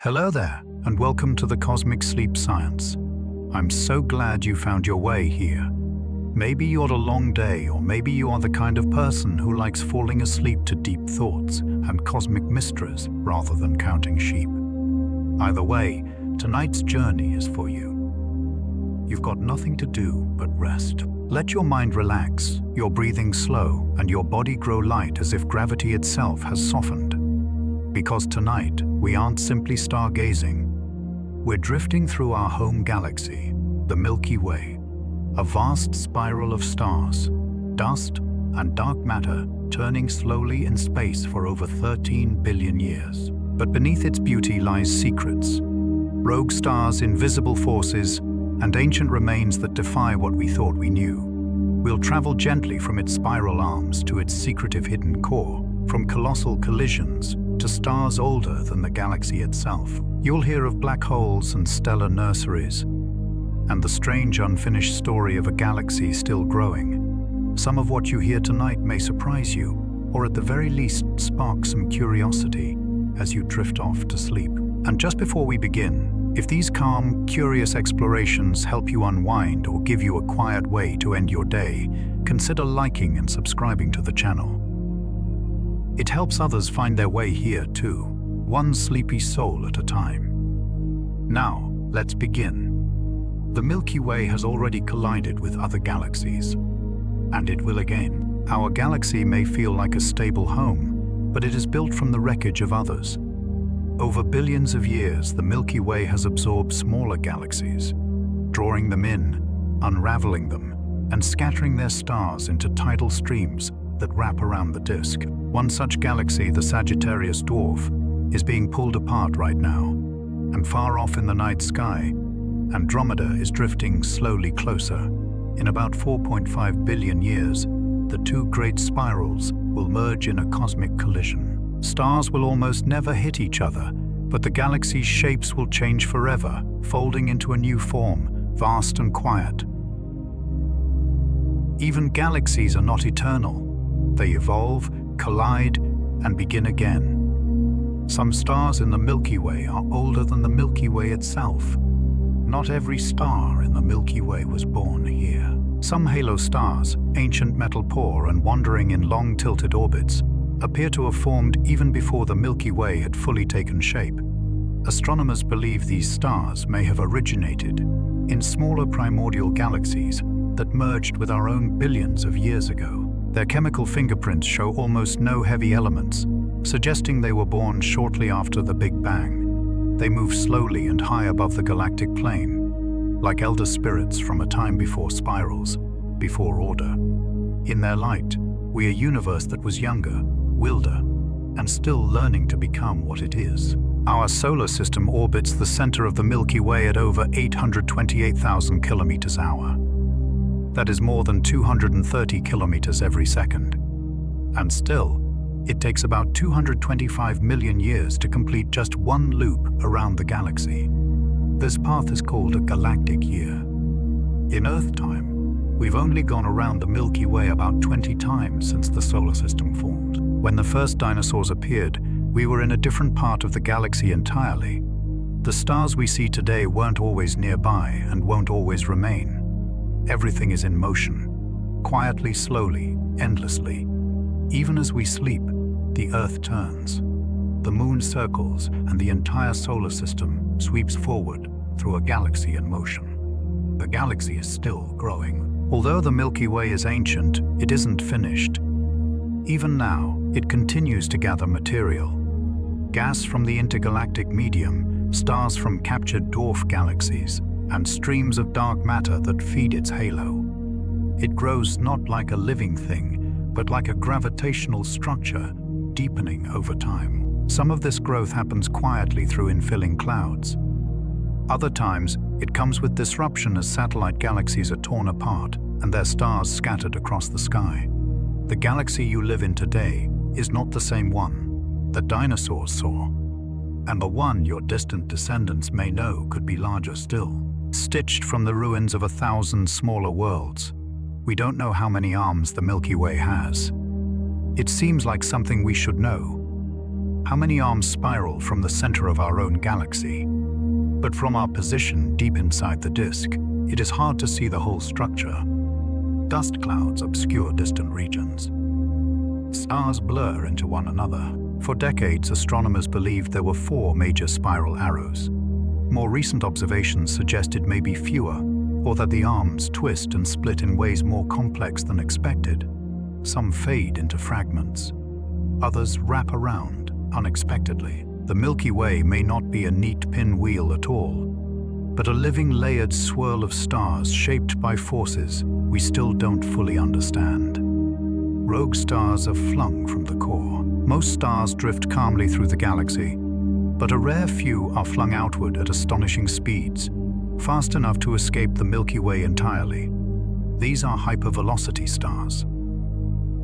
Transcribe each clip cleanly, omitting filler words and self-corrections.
Hello there, and welcome to the Cosmic Sleep Science. I'm so glad you found your way here. Maybe you had a long day, or maybe you are the kind of person who likes falling asleep to deep thoughts and cosmic mysteries rather than counting sheep. Either way, tonight's journey is for you. You've got nothing to do but rest. Let your mind relax, your breathing slow, and your body grow light as if gravity itself has softened. Because tonight, we aren't simply stargazing. We're drifting through our home galaxy, the Milky Way, a vast spiral of stars, dust, and dark matter turning slowly in space for over 13 billion years. But beneath its beauty lies secrets, rogue stars, invisible forces, and ancient remains that defy what we thought we knew. We'll travel gently from its spiral arms to its secretive hidden core, from colossal collisions to stars older than the galaxy itself. You'll hear of black holes and stellar nurseries, and the strange unfinished story of a galaxy still growing. Some of what you hear tonight may surprise you, or at the very least spark some curiosity as you drift off to sleep. And just before we begin, if these calm, curious explorations help you unwind or give you a quiet way to end your day, consider liking and subscribing to the channel. It helps others find their way here too, one sleepy soul at a time. Now, let's begin. The Milky Way has already collided with other galaxies, and it will again. Our galaxy may feel like a stable home, but it is built from the wreckage of others. Over billions of years, the Milky Way has absorbed smaller galaxies, drawing them in, unraveling them, and scattering their stars into tidal streams that wrap around the disk. One such galaxy, the Sagittarius dwarf, is being pulled apart right now, and far off in the night sky, Andromeda is drifting slowly closer. In about 4.5 billion years, the two great spirals will merge in a cosmic collision. Stars will almost never hit each other, but the galaxy's shapes will change forever, folding into a new form, vast and quiet. Even galaxies are not eternal. They evolve, collide, and begin again. Some stars in the Milky Way are older than the Milky Way itself. Not every star in the Milky Way was born here. Some halo stars, ancient metal poor and wandering in long tilted orbits, appear to have formed even before the Milky Way had fully taken shape. Astronomers believe these stars may have originated in smaller primordial galaxies that merged with our own billions of years ago. Their chemical fingerprints show almost no heavy elements, suggesting they were born shortly after the Big Bang. They move slowly and high above the galactic plane, like elder spirits from a time before spirals, before order. In their light, we a universe that was younger, wilder, and still learning to become what it is. Our solar system orbits the center of the Milky Way at over 828,000 kilometers/hour. That is more than 230 kilometers every second. And still, it takes about 225 million years to complete just one loop around the galaxy. This path is called a galactic year. In Earth time, we've only gone around the Milky Way about 20 times since the solar system formed. When the first dinosaurs appeared, we were in a different part of the galaxy entirely. The stars we see today weren't always nearby and won't always remain. Everything is in motion, quietly, slowly, endlessly. Even as we sleep, the Earth turns. The moon circles and the entire solar system sweeps forward through a galaxy in motion. The galaxy is still growing. Although the Milky Way is ancient, it isn't finished. Even now, it continues to gather material. Gas from the intergalactic medium, stars from captured dwarf galaxies, and streams of dark matter that feed its halo. It grows not like a living thing, but like a gravitational structure, deepening over time. Some of this growth happens quietly through infilling clouds. Other times, it comes with disruption as satellite galaxies are torn apart and their stars scattered across the sky. The galaxy you live in today is not the same one the dinosaurs saw, and the one your distant descendants may know could be larger still. Stitched from the ruins of 1,000 smaller worlds, we don't know how many arms the Milky Way has. It seems like something we should know, How many arms spiral from the center of our own galaxy? But from our position deep inside the disk, it is hard to see the whole structure. Dust clouds obscure distant regions. Stars blur into one another. For decades, astronomers believed there were 4 major spiral arrows. More recent observations suggested maybe fewer, or that the arms twist and split in ways more complex than expected. Some fade into fragments. Others wrap around unexpectedly. The Milky Way may not be a neat pinwheel at all, but a living layered swirl of stars shaped by forces we still don't fully understand. Rogue stars are flung from the core. Most stars drift calmly through the galaxy, but a rare few are flung outward at astonishing speeds, fast enough to escape the Milky Way entirely. These are hypervelocity stars.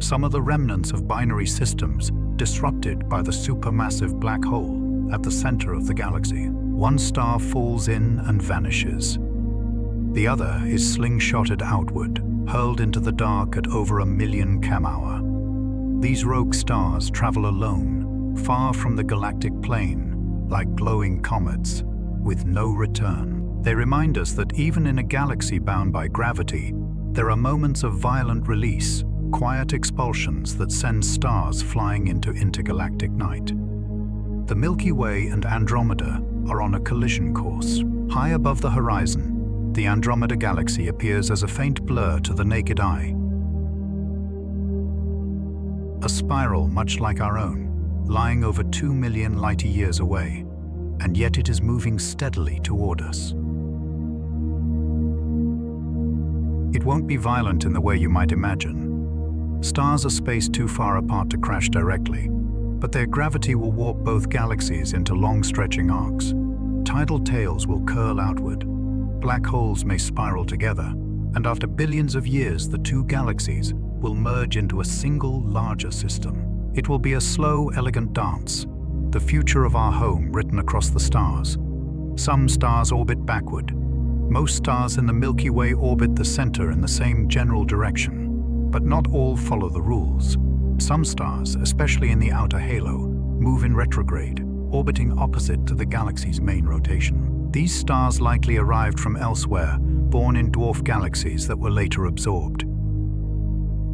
Some are the remnants of binary systems disrupted by the supermassive black hole at the center of the galaxy. One star falls in and vanishes. The other is slingshotted outward, hurled into the dark at over 1 million km/h. These rogue stars travel alone, far from the galactic plane, like glowing comets, with no return. They remind us that even in a galaxy bound by gravity, there are moments of violent release, quiet expulsions that send stars flying into intergalactic night. The Milky Way and Andromeda are on a collision course. High above the horizon, the Andromeda Galaxy appears as a faint blur to the naked eye. A spiral much like our own, lying over 2 million light-years away, and yet it is moving steadily toward us. It won't be violent in the way you might imagine. Stars are spaced too far apart to crash directly, but their gravity will warp both galaxies into long-stretching arcs. Tidal tails will curl outward. Black holes may spiral together, and after billions of years, the 2 galaxies will merge into a single, larger system. It will be a slow, elegant dance, the future of our home written across the stars. Some stars orbit backward. Most stars in the Milky Way orbit the center in the same general direction. But not all follow the rules. Some stars, especially in the outer halo, move in retrograde, orbiting opposite to the galaxy's main rotation. These stars likely arrived from elsewhere, born in dwarf galaxies that were later absorbed.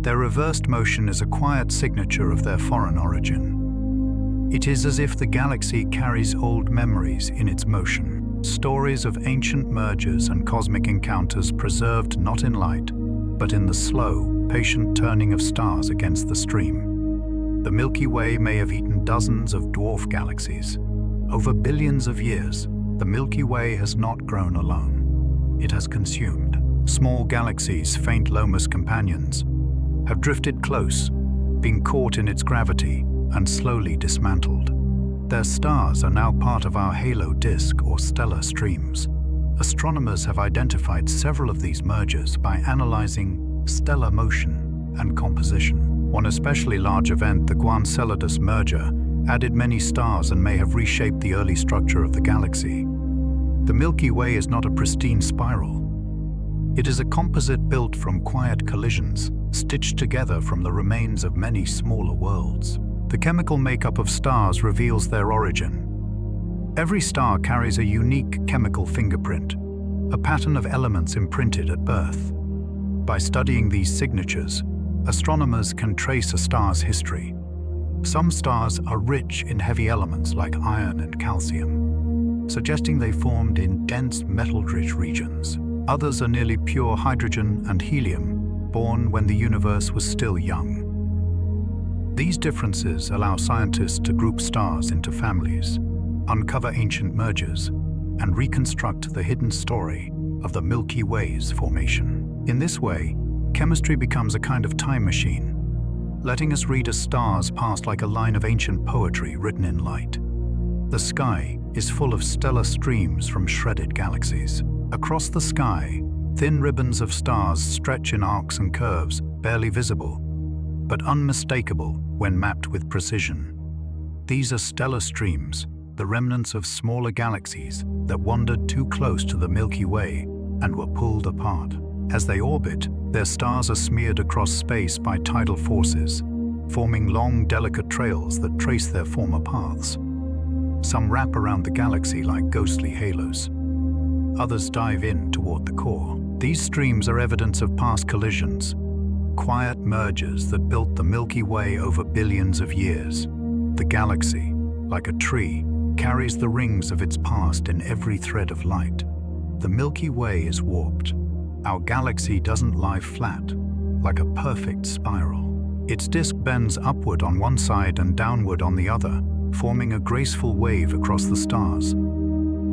Their reversed motion is a quiet signature of their foreign origin. It is as if the galaxy carries old memories in its motion, stories of ancient mergers and cosmic encounters preserved not in light, but in the slow, patient turning of stars against the stream. The Milky Way may have eaten dozens of dwarf galaxies. Over billions of years, the Milky Way has not grown alone. It has consumed. Small galaxies, faint Lomas companions, have drifted close, been caught in its gravity, and slowly dismantled. Their stars are now part of our halo disk or stellar streams. Astronomers have identified several of these mergers by analyzing stellar motion and composition. One especially large event, the Enceladus merger, added many stars and may have reshaped the early structure of the galaxy. The Milky Way is not a pristine spiral. It is a composite built from quiet collisions, stitched together from the remains of many smaller worlds. The chemical makeup of stars reveals their origin. Every star carries a unique chemical fingerprint, a pattern of elements imprinted at birth. By studying these signatures, astronomers can trace a star's history. Some stars are rich in heavy elements like iron and calcium, suggesting they formed in dense metal-rich regions. Others are nearly pure hydrogen and helium, born when the universe was still young. These differences allow scientists to group stars into families, uncover ancient mergers, and reconstruct the hidden story of the Milky Way's formation. In this way, chemistry becomes a kind of time machine, letting us read a star's past like a line of ancient poetry written in light. The sky is full of stellar streams from shredded galaxies. Across the sky, thin ribbons of stars stretch in arcs and curves, barely visible, but unmistakable when mapped with precision. These are stellar streams, the remnants of smaller galaxies that wandered too close to the Milky Way and were pulled apart. As they orbit, their stars are smeared across space by tidal forces, forming long, delicate trails that trace their former paths. Some wrap around the galaxy like ghostly halos. Others dive in toward the core. These streams are evidence of past collisions, quiet mergers that built the Milky Way over billions of years. The galaxy, like a tree, carries the rings of its past in every thread of light. The Milky Way is warped. Our galaxy doesn't lie flat, like a perfect spiral. Its disk bends upward on one side and downward on the other, forming a graceful wave across the stars.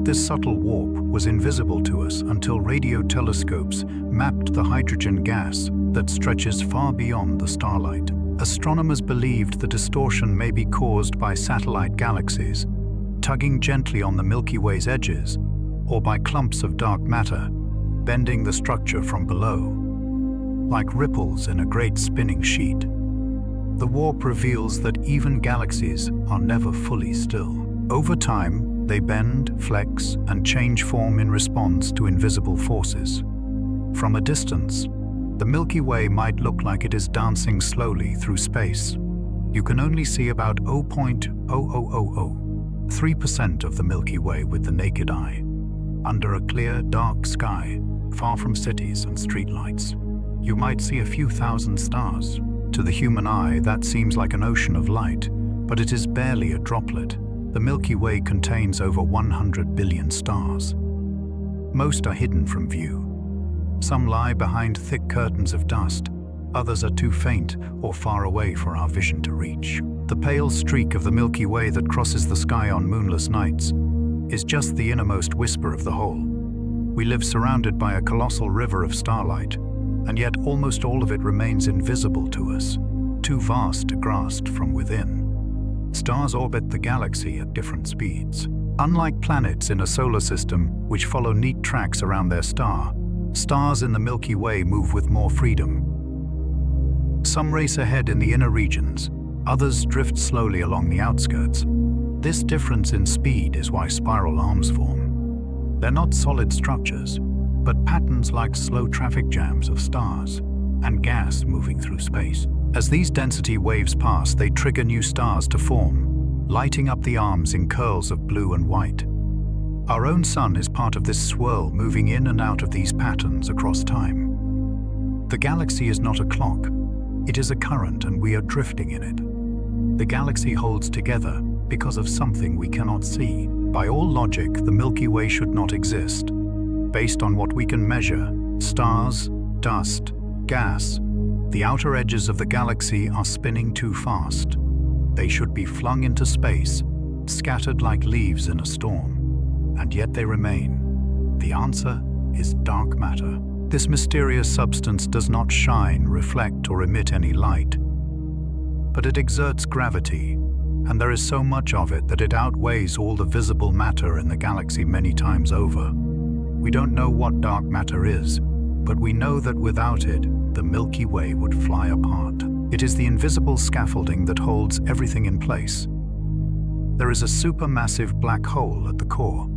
This subtle warp was invisible to us until radio telescopes mapped the hydrogen gas that stretches far beyond the starlight. Astronomers believed the distortion may be caused by satellite galaxies, tugging gently on the Milky Way's edges, or by clumps of dark matter, bending the structure from below. Like ripples in a great spinning sheet, the warp reveals that even galaxies are never fully still. Over time, they bend, flex, and change form in response to invisible forces. From a distance, the Milky Way might look like it is dancing slowly through space. You can only see about 0.00003% of the Milky Way with the naked eye, under a clear, dark sky, far from cities and streetlights. You might see a few thousand stars. To the human eye, that seems like an ocean of light, but it is barely a droplet. The Milky Way contains over 100 billion stars. Most are hidden from view. Some lie behind thick curtains of dust. Others are too faint or far away for our vision to reach. The pale streak of the Milky Way that crosses the sky on moonless nights is just the innermost whisper of the whole. We live surrounded by a colossal river of starlight, and yet almost all of it remains invisible to us, too vast to grasp from within. Stars orbit the galaxy at different speeds. Unlike planets in a solar system which follow neat tracks around their star, stars in the Milky Way move with more freedom. Some race ahead in the inner regions, others drift slowly along the outskirts. This difference in speed is why spiral arms form. They're not solid structures, but patterns like slow traffic jams of stars and gas moving through space. As these density waves pass, they trigger new stars to form, lighting up the arms in curls of blue and white. Our own sun is part of this swirl, moving in and out of these patterns across time. The galaxy is not a clock. It is a current, and we are drifting in it. The galaxy holds together because of something we cannot see. By all logic, the Milky Way should not exist. Based on what we can measure, stars, dust, gas, the outer edges of the galaxy are spinning too fast. They should be flung into space, scattered like leaves in a storm. And yet they remain. The answer is dark matter. This mysterious substance does not shine, reflect, or emit any light. But it exerts gravity, and there is so much of it that it outweighs all the visible matter in the galaxy many times over. We don't know what dark matter is, but we know that without it, the Milky Way would fly apart. It is the invisible scaffolding that holds everything in place. There is a supermassive black hole at the core.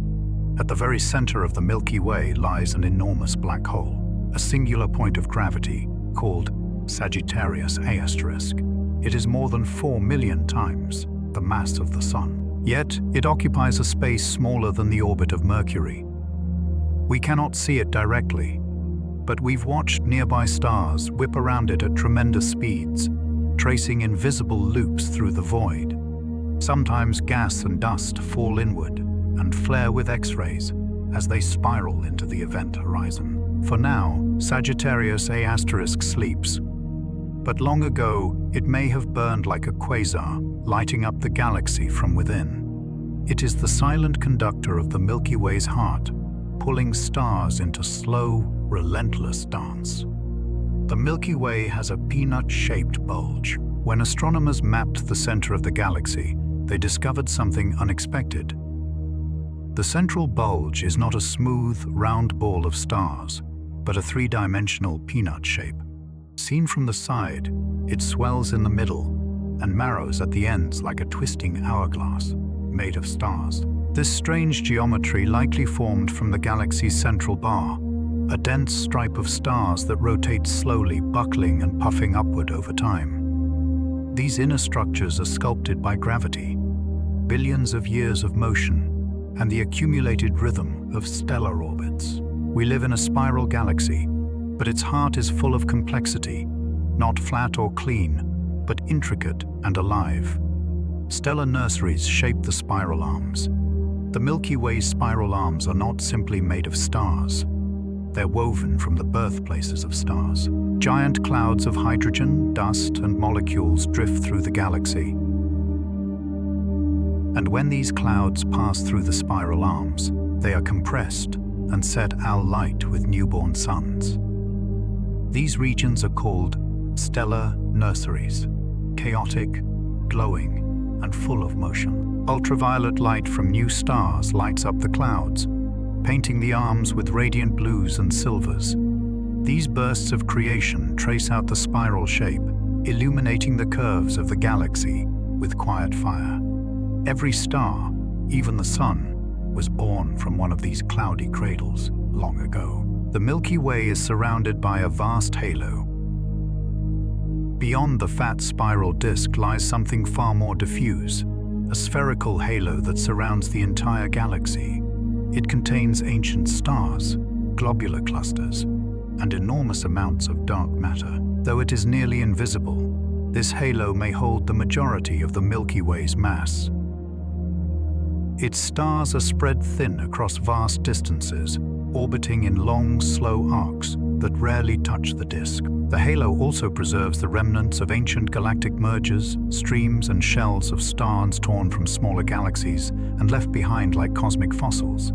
At the very center of the Milky Way lies an enormous black hole, a singular point of gravity called Sagittarius A*. It is more than 4 million times the mass of the Sun. Yet, it occupies a space smaller than the orbit of Mercury. We cannot see it directly, but we've watched nearby stars whip around it at tremendous speeds, tracing invisible loops through the void. Sometimes gas and dust fall inward and flare with X-rays as they spiral into the event horizon. For now, Sagittarius A* sleeps, but long ago it may have burned like a quasar, lighting up the galaxy from within. It is the silent conductor of the Milky Way's heart, pulling stars into slow, relentless dance. The Milky Way has a peanut-shaped bulge. When astronomers mapped the center of the galaxy, they discovered something unexpected. The central bulge is not a smooth, round ball of stars, but a three-dimensional peanut shape. Seen from the side, it swells in the middle and narrows at the ends like a twisting hourglass made of stars. This strange geometry likely formed from the galaxy's central bar, a dense stripe of stars that rotate slowly, buckling and puffing upward over time. These inner structures are sculpted by gravity, billions of years of motion, and the accumulated rhythm of stellar orbits. We live in a spiral galaxy, but its heart is full of complexity, not flat or clean, but intricate and alive. Stellar nurseries shape the spiral arms. The Milky Way's spiral arms are not simply made of stars. They're woven from the birthplaces of stars. Giant clouds of hydrogen, dust, and molecules drift through the galaxy. And when these clouds pass through the spiral arms, they are compressed and set alight with newborn suns. These regions are called stellar nurseries, chaotic, glowing, and full of motion. Ultraviolet light from new stars lights up the clouds, painting the arms with radiant blues and silvers. These bursts of creation trace out the spiral shape, illuminating the curves of the galaxy with quiet fire. Every star, even the sun, was born from one of these cloudy cradles long ago. The Milky Way is surrounded by a vast halo. Beyond the fat spiral disk lies something far more diffuse, a spherical halo that surrounds the entire galaxy. It contains ancient stars, globular clusters, and enormous amounts of dark matter. Though it is nearly invisible, this halo may hold the majority of the Milky Way's mass. Its stars are spread thin across vast distances, orbiting in long, slow arcs that rarely touch the disk. The halo also preserves the remnants of ancient galactic mergers, streams, and shells of stars torn from smaller galaxies and left behind like cosmic fossils.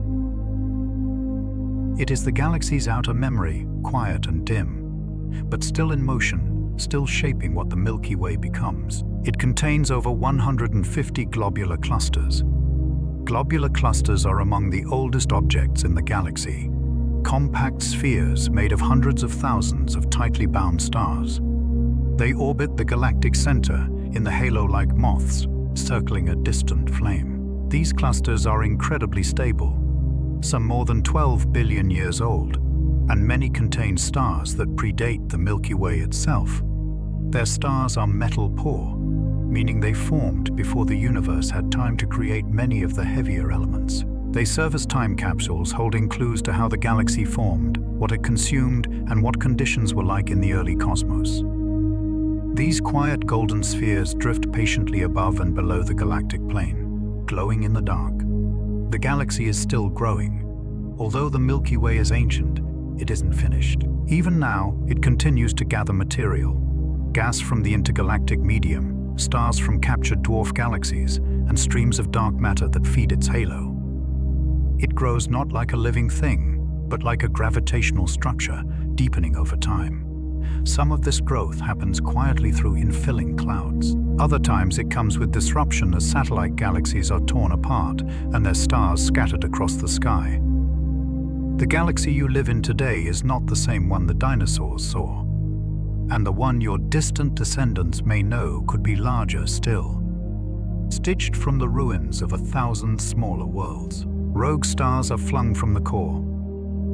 It is the galaxy's outer memory, quiet and dim, but still in motion, still shaping what the Milky Way becomes. It contains over 150 globular clusters. Globular clusters are among the oldest objects in the galaxy, compact spheres made of hundreds of thousands of tightly bound stars. They orbit the galactic center in the halo-like moths, circling a distant flame. These clusters are incredibly stable, some more than 12 billion years old, and many contain stars that predate the Milky Way itself. Their stars are metal poor, meaning they formed before the universe had time to create many of the heavier elements. They serve as time capsules holding clues to how the galaxy formed, what it consumed, and what conditions were like in the early cosmos. These quiet golden spheres drift patiently above and below the galactic plane, glowing in the dark. The galaxy is still growing. Although the Milky Way is ancient, it isn't finished. Even now, it continues to gather material, gas from the intergalactic medium, stars from captured dwarf galaxies, and streams of dark matter that feed its halo. It grows not like a living thing, but like a gravitational structure, deepening over time. Some of this growth happens quietly through infilling clouds. Other times it comes with disruption as satellite galaxies are torn apart and their stars scattered across the sky. The galaxy you live in today is not the same one the dinosaurs saw, and the one your distant descendants may know could be larger still. Stitched from the ruins of 1,000 smaller worlds, rogue stars are flung from the core.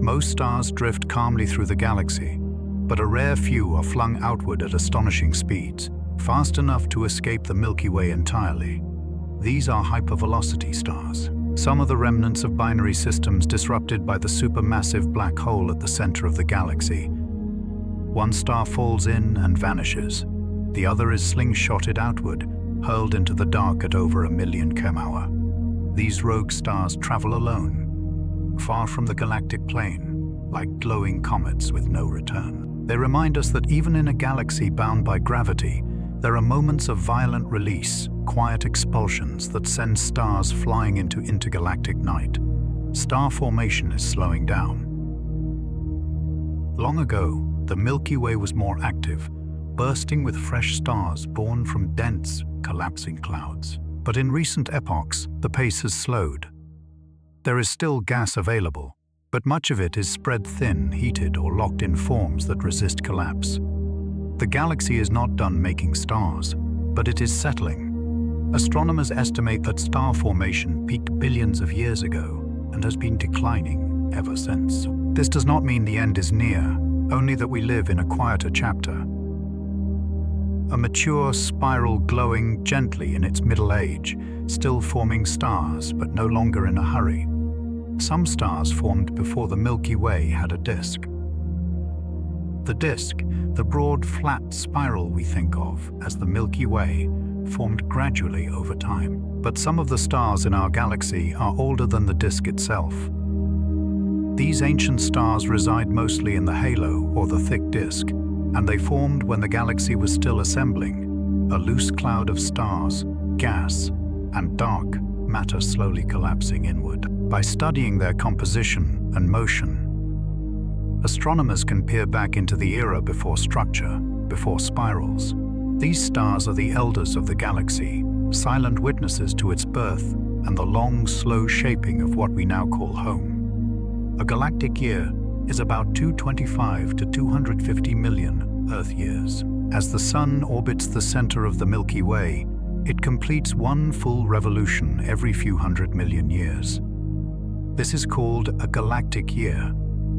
Most stars drift calmly through the galaxy, but a rare few are flung outward at astonishing speeds, fast enough to escape the Milky Way entirely. These are hypervelocity stars. Some are the remnants of binary systems disrupted by the supermassive black hole at the center of the galaxy. One star falls in and vanishes. The other is slingshotted outward, hurled into the dark at over 1 million km/h. These rogue stars travel alone, far from the galactic plane, like glowing comets with no return. They remind us that even in a galaxy bound by gravity, there are moments of violent release, quiet expulsions that send stars flying into intergalactic night. Star formation is slowing down. Long ago, the Milky Way was more active, bursting with fresh stars born from dense, collapsing clouds. But in recent epochs, the pace has slowed. There is still gas available, but much of it is spread thin, heated, or locked in forms that resist collapse. The galaxy is not done making stars, but it is settling. Astronomers estimate that star formation peaked billions of years ago and has been declining ever since. This does not mean the end is near, only that we live in a quieter chapter. a mature spiral glowing gently in its middle age, still forming stars but no longer in a hurry. Some stars formed before the Milky Way had a disk. The disk, the broad flat spiral we think of as the Milky Way, formed gradually over time. But some of the stars in our galaxy are older than the disk itself. These ancient stars reside mostly in the halo or the thick disk, and they formed when the galaxy was still assembling, a loose cloud of stars, gas, and dark matter slowly collapsing inward. By studying their composition and motion, astronomers can peer back into the era before structure, before spirals. These stars are the elders of the galaxy, silent witnesses to its birth and the long, slow shaping of what we now call home. A galactic year is about 225 to 250 million Earth years. As the Sun orbits the center of the Milky Way, it completes one full revolution every few hundred million years. This is called a galactic year,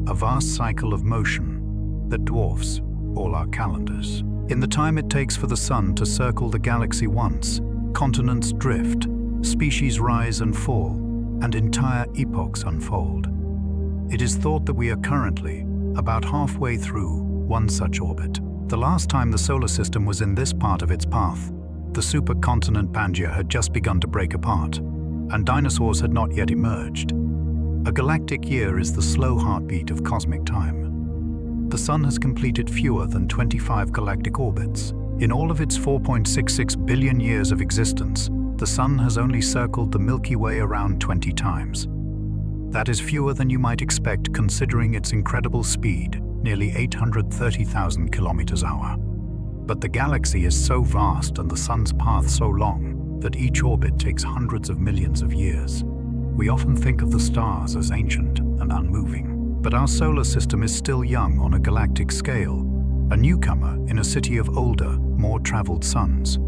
a vast cycle of motion that dwarfs all our calendars. In the time it takes for the Sun to circle the galaxy once, continents drift, species rise and fall, and entire epochs unfold. It is thought that we are currently about halfway through one such orbit. The last time the solar system was in this part of its path, the supercontinent Pangaea had just begun to break apart, and dinosaurs had not yet emerged. A galactic year is the slow heartbeat of cosmic time. The Sun has completed fewer than 25 galactic orbits. In all of its 4.66 billion years of existence, the Sun has only circled the Milky Way around 20 times. That is fewer than you might expect considering its incredible speed, nearly 830,000 km/h. But the galaxy is so vast and the Sun's path so long that each orbit takes hundreds of millions of years. We often think of the stars as ancient and unmoving. But our solar system is still young on a galactic scale, a newcomer in a city of older, more traveled suns.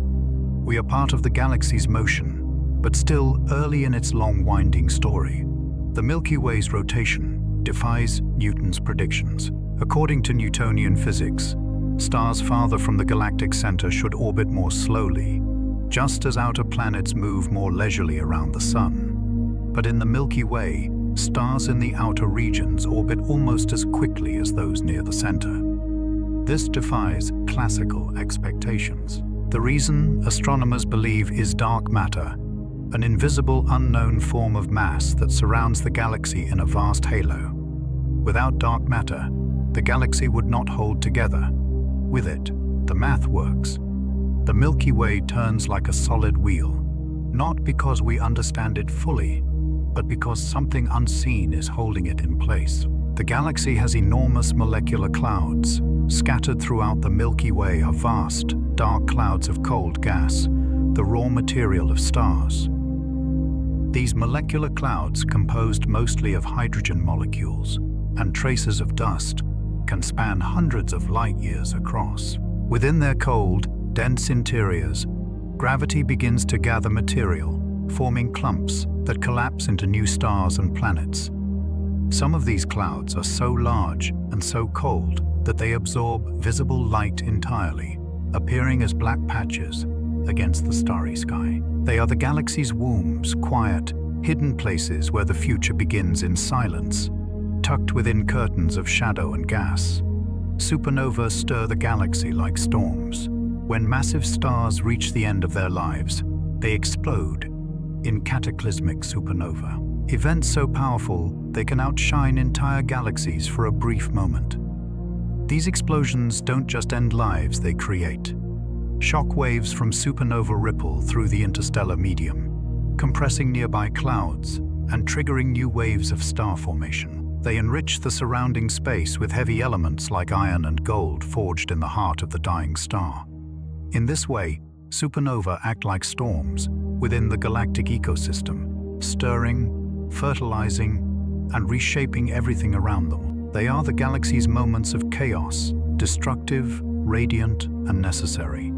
We are part of the galaxy's motion, but still early in its long winding story. The Milky Way's rotation defies Newton's predictions. According to Newtonian physics, stars farther from the galactic center should orbit more slowly, just as outer planets move more leisurely around the Sun. But in the Milky Way, stars in the outer regions orbit almost as quickly as those near the center. This defies classical expectations. The reason astronomers believe is dark matter, an invisible, unknown form of mass that surrounds the galaxy in a vast halo. Without dark matter, the galaxy would not hold together. With it, the math works. The Milky Way turns like a solid wheel, not because we understand it fully, but because something unseen is holding it in place. The galaxy has enormous molecular clouds. Scattered throughout the Milky Way are vast, dark clouds of cold gas, the raw material of stars. These molecular clouds, composed mostly of hydrogen molecules and traces of dust, can span hundreds of light years across. Within their cold, dense interiors, gravity begins to gather material, forming clumps that collapse into new stars and planets. Some of these clouds are so large and so cold that they absorb visible light entirely, appearing as black patches against the starry sky. They are the galaxy's wombs, quiet, hidden places where the future begins in silence, tucked within curtains of shadow and gas. Supernovas stir the galaxy like storms. When massive stars reach the end of their lives, they explode in cataclysmic supernova. Events so powerful they can outshine entire galaxies for a brief moment. These explosions don't just end lives, they create. Shock waves from supernova ripple through the interstellar medium, compressing nearby clouds and triggering new waves of star formation. They enrich the surrounding space with heavy elements like iron and gold forged in the heart of the dying star. In this way, supernova act like storms within the galactic ecosystem, stirring, fertilizing, and reshaping everything around them. They are the galaxy's moments of chaos, destructive, radiant, and necessary.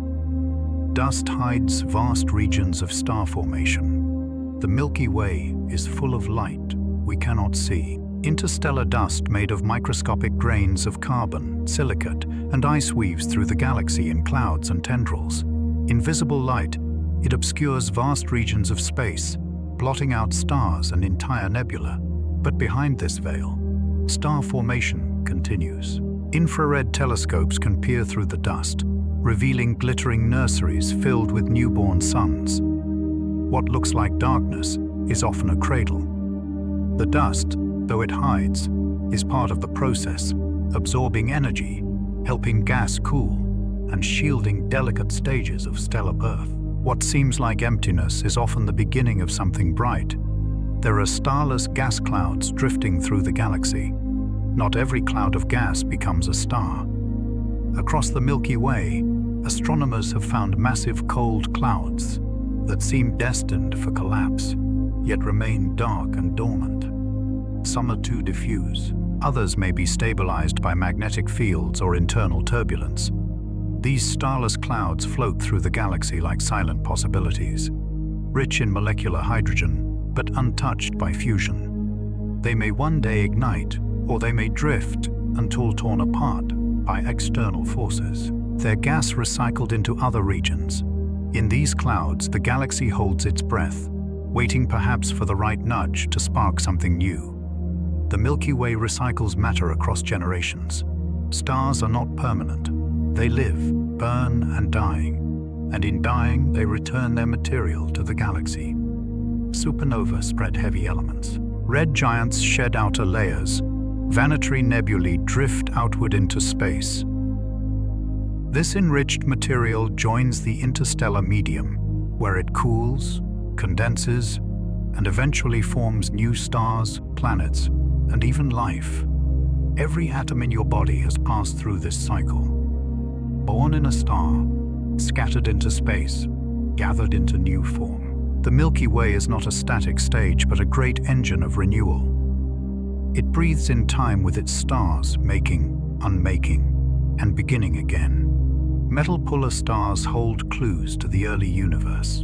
Dust hides vast regions of star formation. The Milky Way is full of light we cannot see, Interstellar dust made of microscopic grains of carbon, silicate, and ice weaves through the galaxy in clouds and tendrils. Invisible light, it obscures vast regions of space, blotting out stars and entire nebula. But behind this veil, star formation continues. Infrared telescopes can peer through the dust, revealing glittering nurseries filled with newborn suns. What looks like darkness is often a cradle. The dust, though it hides, is part of the process, absorbing energy, helping gas cool, and shielding delicate stages of stellar birth. What seems like emptiness is often the beginning of something bright. There are starless gas clouds drifting through the galaxy. Not every cloud of gas becomes a star. Across the Milky Way, astronomers have found massive cold clouds that seem destined for collapse, yet remain dark and dormant. Some are too diffuse. Others may be stabilized by magnetic fields or internal turbulence. These starless clouds float through the galaxy like silent possibilities, rich in molecular hydrogen, but untouched by fusion. They may one day ignite, or they may drift until torn apart by external forces. Their gas recycled into other regions. In these clouds, the galaxy holds its breath, waiting perhaps for the right nudge to spark something new. The Milky Way recycles matter across generations. Stars are not permanent. They live, burn, and die, and in dying, they return their material to the galaxy. Supernovae spread heavy elements. Red giants shed outer layers. Planetary nebulae drift outward into space. This enriched material joins the interstellar medium, where it cools, condenses, and eventually forms new stars, planets, and even life. Every atom in your body has passed through this cycle. Born in a star, scattered into space, gathered into new form. The Milky Way is not a static stage, but a great engine of renewal. It breathes in time with its stars, making, unmaking, and beginning again. Metal puller stars hold clues to the early universe.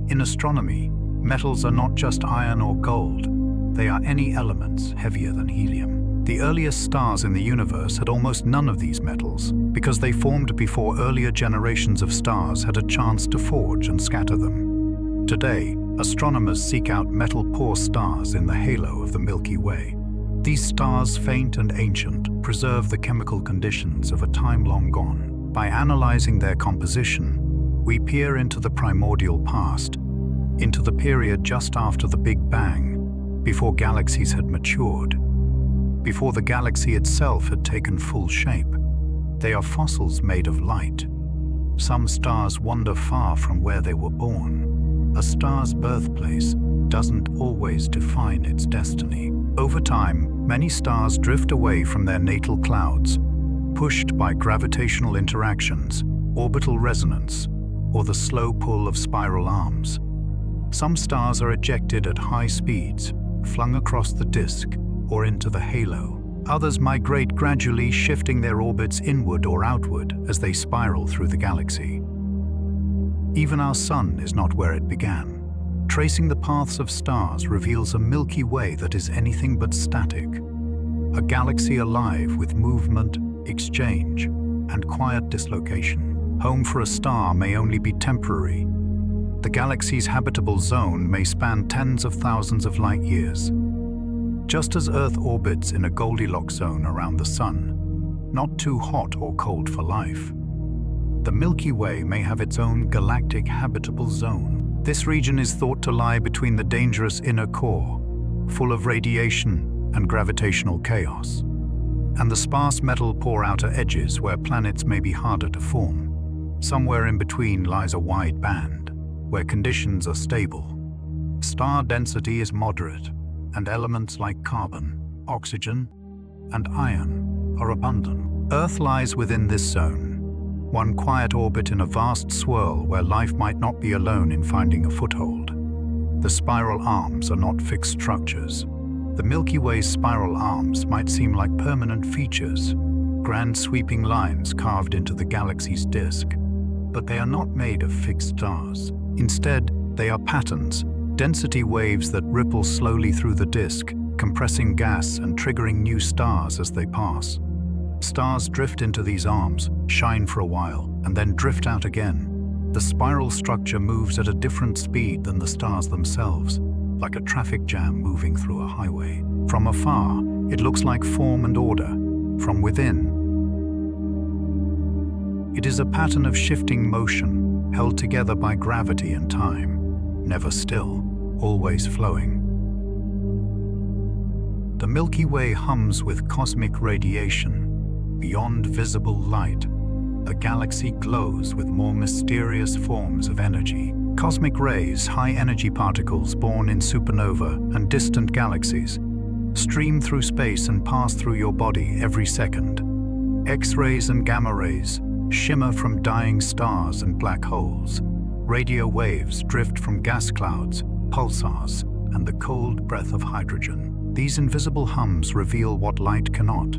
In astronomy, metals are not just iron or gold. They are any elements heavier than helium. The earliest stars in the universe had almost none of these metals, because they formed before earlier generations of stars had a chance to forge and scatter them. Today, astronomers seek out metal-poor stars in the halo of the Milky Way. These stars, faint and ancient, preserve the chemical conditions of a time long gone. By analyzing their composition, we peer into the primordial past, into the period just after the Big Bang, before galaxies had matured, before the galaxy itself had taken full shape. They are fossils made of light. Some stars wander far from where they were born. A star's birthplace doesn't always define its destiny. Over time, many stars drift away from their natal clouds, pushed by gravitational interactions, orbital resonance, or the slow pull of spiral arms. Some stars are ejected at high speeds, flung across the disk or into the halo. Others migrate gradually, shifting their orbits inward or outward as they spiral through the galaxy. Even our sun is not where it began. Tracing the paths of stars reveals a Milky Way that is anything but static. A galaxy alive with movement, exchange, and quiet dislocation. Home for a star may only be temporary. The galaxy's habitable zone may span tens of thousands of light years. Just as Earth orbits in a Goldilocks zone around the Sun, not too hot or cold for life, the Milky Way may have its own galactic habitable zone. This region is thought to lie between the dangerous inner core, full of radiation and gravitational chaos, and the sparse metal-poor outer edges where planets may be harder to form. Somewhere in between lies a wide band, where conditions are stable. Star density is moderate, and elements like carbon, oxygen, and iron are abundant. Earth lies within this zone, one quiet orbit in a vast swirl where life might not be alone in finding a foothold. The spiral arms are not fixed structures. The Milky Way's spiral arms might seem like permanent features, grand sweeping lines carved into the galaxy's disk. But they are not made of fixed stars. Instead, they are patterns, density waves that ripple slowly through the disk, compressing gas and triggering new stars as they pass. Stars drift into these arms, shine for a while, and then drift out again. The spiral structure moves at a different speed than the stars themselves, like a traffic jam moving through a highway. From afar, it looks like form and order. From within, it is a pattern of shifting motion, held together by gravity and time, never still, always flowing. The Milky Way hums with cosmic radiation. Beyond visible light, the galaxy glows with more mysterious forms of energy. Cosmic rays, high-energy particles born in supernova and distant galaxies, stream through space and pass through your body every second. X-rays and gamma rays shimmer from dying stars and black holes. Radio waves drift from gas clouds, pulsars, and the cold breath of hydrogen. These invisible hums reveal what light cannot.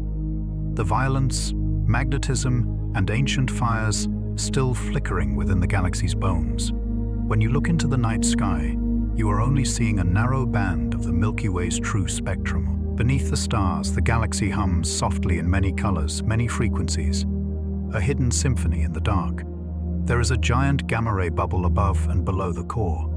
The violence, magnetism, and ancient fires still flickering within the galaxy's bones. When you look into the night sky, you are only seeing a narrow band of the Milky Way's true spectrum. Beneath the stars, the galaxy hums softly in many colors, many frequencies, a hidden symphony in the dark. There is a giant gamma-ray bubble above and below the core,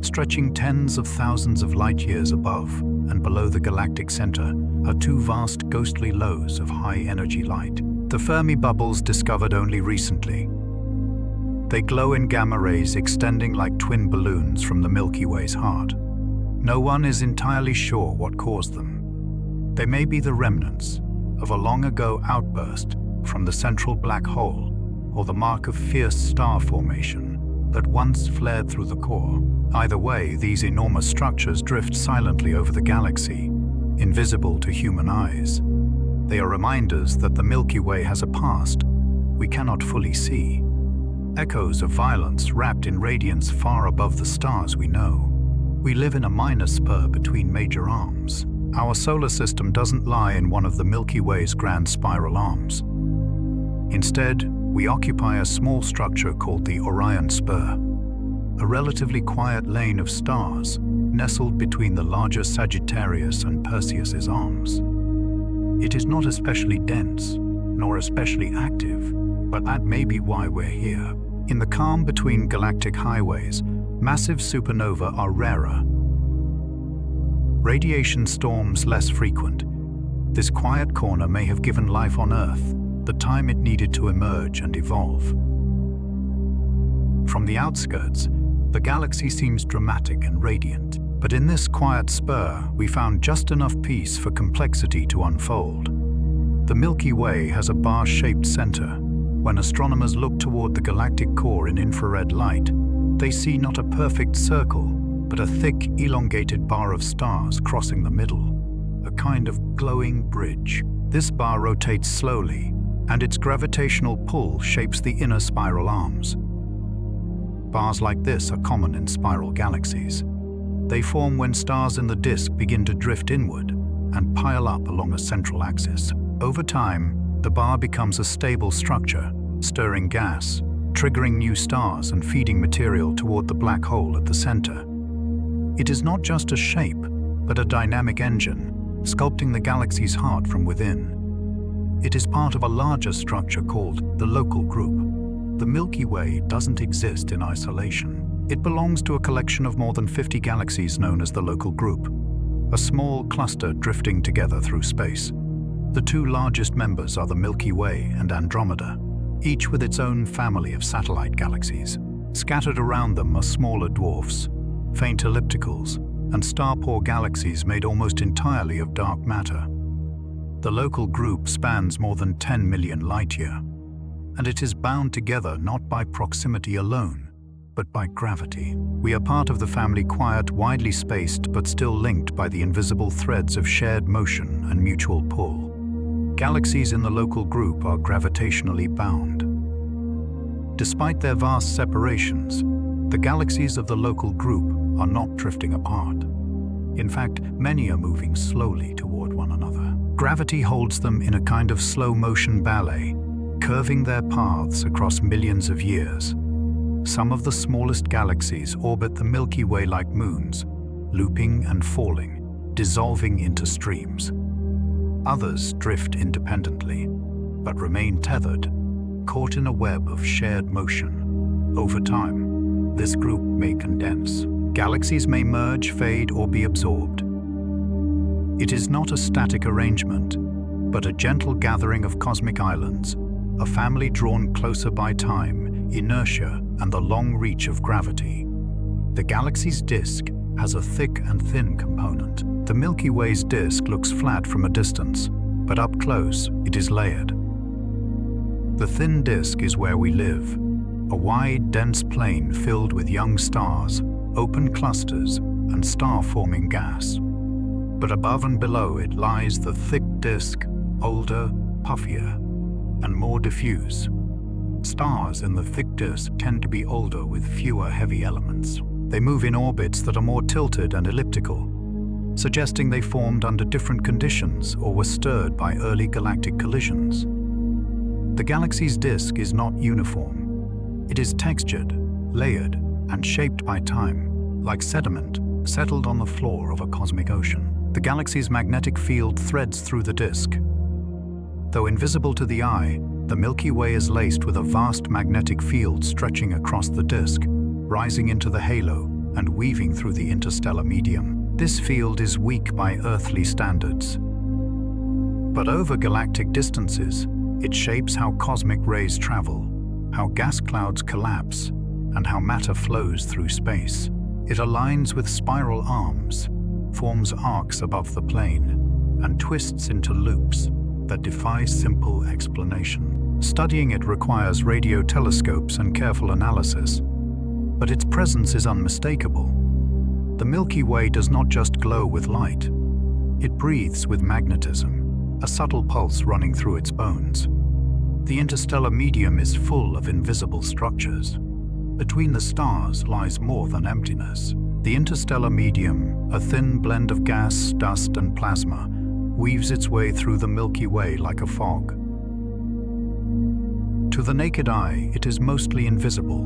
stretching tens of thousands of light-years above and below the galactic center are two vast ghostly lows of high-energy light. The Fermi bubbles discovered only recently. They glow in gamma rays extending like twin balloons from the Milky Way's heart. No one is entirely sure what caused them. They may be the remnants of a long-ago outburst from the central black hole, or the mark of fierce star formation that once flared through the core. Either way, these enormous structures drift silently over the galaxy, invisible to human eyes. They are reminders that the Milky Way has a past we cannot fully see. Echoes of violence wrapped in radiance far above the stars we know. We live in a minor spur between major arms. Our solar system doesn't lie in one of the Milky Way's grand spiral arms. Instead, we occupy a small structure called the Orion Spur, a relatively quiet lane of stars nestled between the larger Sagittarius and Perseus's arms. It is not especially dense, nor especially active, but that may be why we're here. In the calm between galactic highways, massive supernovae are rarer. Radiation storms less frequent. This quiet corner may have given life on Earth the time it needed to emerge and evolve. From the outskirts, the galaxy seems dramatic and radiant, but in this quiet spur, we found just enough peace for complexity to unfold. The Milky Way has a bar-shaped center. When astronomers look toward the galactic core in infrared light, they see not a perfect circle, but a thick, elongated bar of stars crossing the middle, a kind of glowing bridge. This bar rotates slowly, and its gravitational pull shapes the inner spiral arms. Bars like this are common in spiral galaxies. They form when stars in the disk begin to drift inward and pile up along a central axis. Over time, the bar becomes a stable structure, stirring gas, triggering new stars and feeding material toward the black hole at the center. It is not just a shape, but a dynamic engine, sculpting the galaxy's heart from within. It is part of a larger structure called the local group. The Milky Way doesn't exist in isolation. It belongs to a collection of more than 50 galaxies known as the local group, a small cluster drifting together through space. The two largest members are the Milky Way and Andromeda, each with its own family of satellite galaxies. Scattered around them are smaller dwarfs, faint ellipticals, and star-poor galaxies made almost entirely of dark matter. The local group spans more than 10 million light-year, and it is bound together not by proximity alone, but by gravity. We are part of the family, quiet, widely spaced, but still linked by the invisible threads of shared motion and mutual pull. Galaxies in the local group are gravitationally bound. Despite their vast separations, the galaxies of the local group are not drifting apart. In fact, many are moving slowly toward one another. Gravity holds them in a kind of slow-motion ballet, curving their paths across millions of years. Some of the smallest galaxies orbit the Milky Way like moons, looping and falling, dissolving into streams. Others drift independently, but remain tethered, caught in a web of shared motion. Over time, this group may condense. Galaxies may merge, fade, or be absorbed. It is not a static arrangement, but a gentle gathering of cosmic islands, a family drawn closer by time, inertia, and the long reach of gravity. The galaxy's disk has a thick and thin component. The Milky Way's disk looks flat from a distance, but up close, it is layered. The thin disk is where we live, a wide, dense plain filled with young stars, open clusters, and star-forming gas. But above and below it lies the thick disk, older, puffier, and more diffuse. Stars in the thick disk tend to be older with fewer heavy elements. They move in orbits that are more tilted and elliptical, suggesting they formed under different conditions or were stirred by early galactic collisions. The galaxy's disk is not uniform. It is textured, layered, and shaped by time, like sediment settled on the floor of a cosmic ocean. The galaxy's magnetic field threads through the disk. Though invisible to the eye, the Milky Way is laced with a vast magnetic field stretching across the disk, rising into the halo and weaving through the interstellar medium. This field is weak by earthly standards. But over galactic distances, it shapes how cosmic rays travel, how gas clouds collapse, and how matter flows through space. It aligns with spiral arms, forms arcs above the plane, and twists into loops that defy simple explanation. Studying it requires radio telescopes and careful analysis, but its presence is unmistakable. The Milky Way does not just glow with light. It breathes with magnetism, a subtle pulse running through its bones. The interstellar medium is full of invisible structures. Between the stars lies more than emptiness. The interstellar medium, a thin blend of gas, dust, and plasma, weaves its way through the Milky Way like a fog. To the naked eye, it is mostly invisible,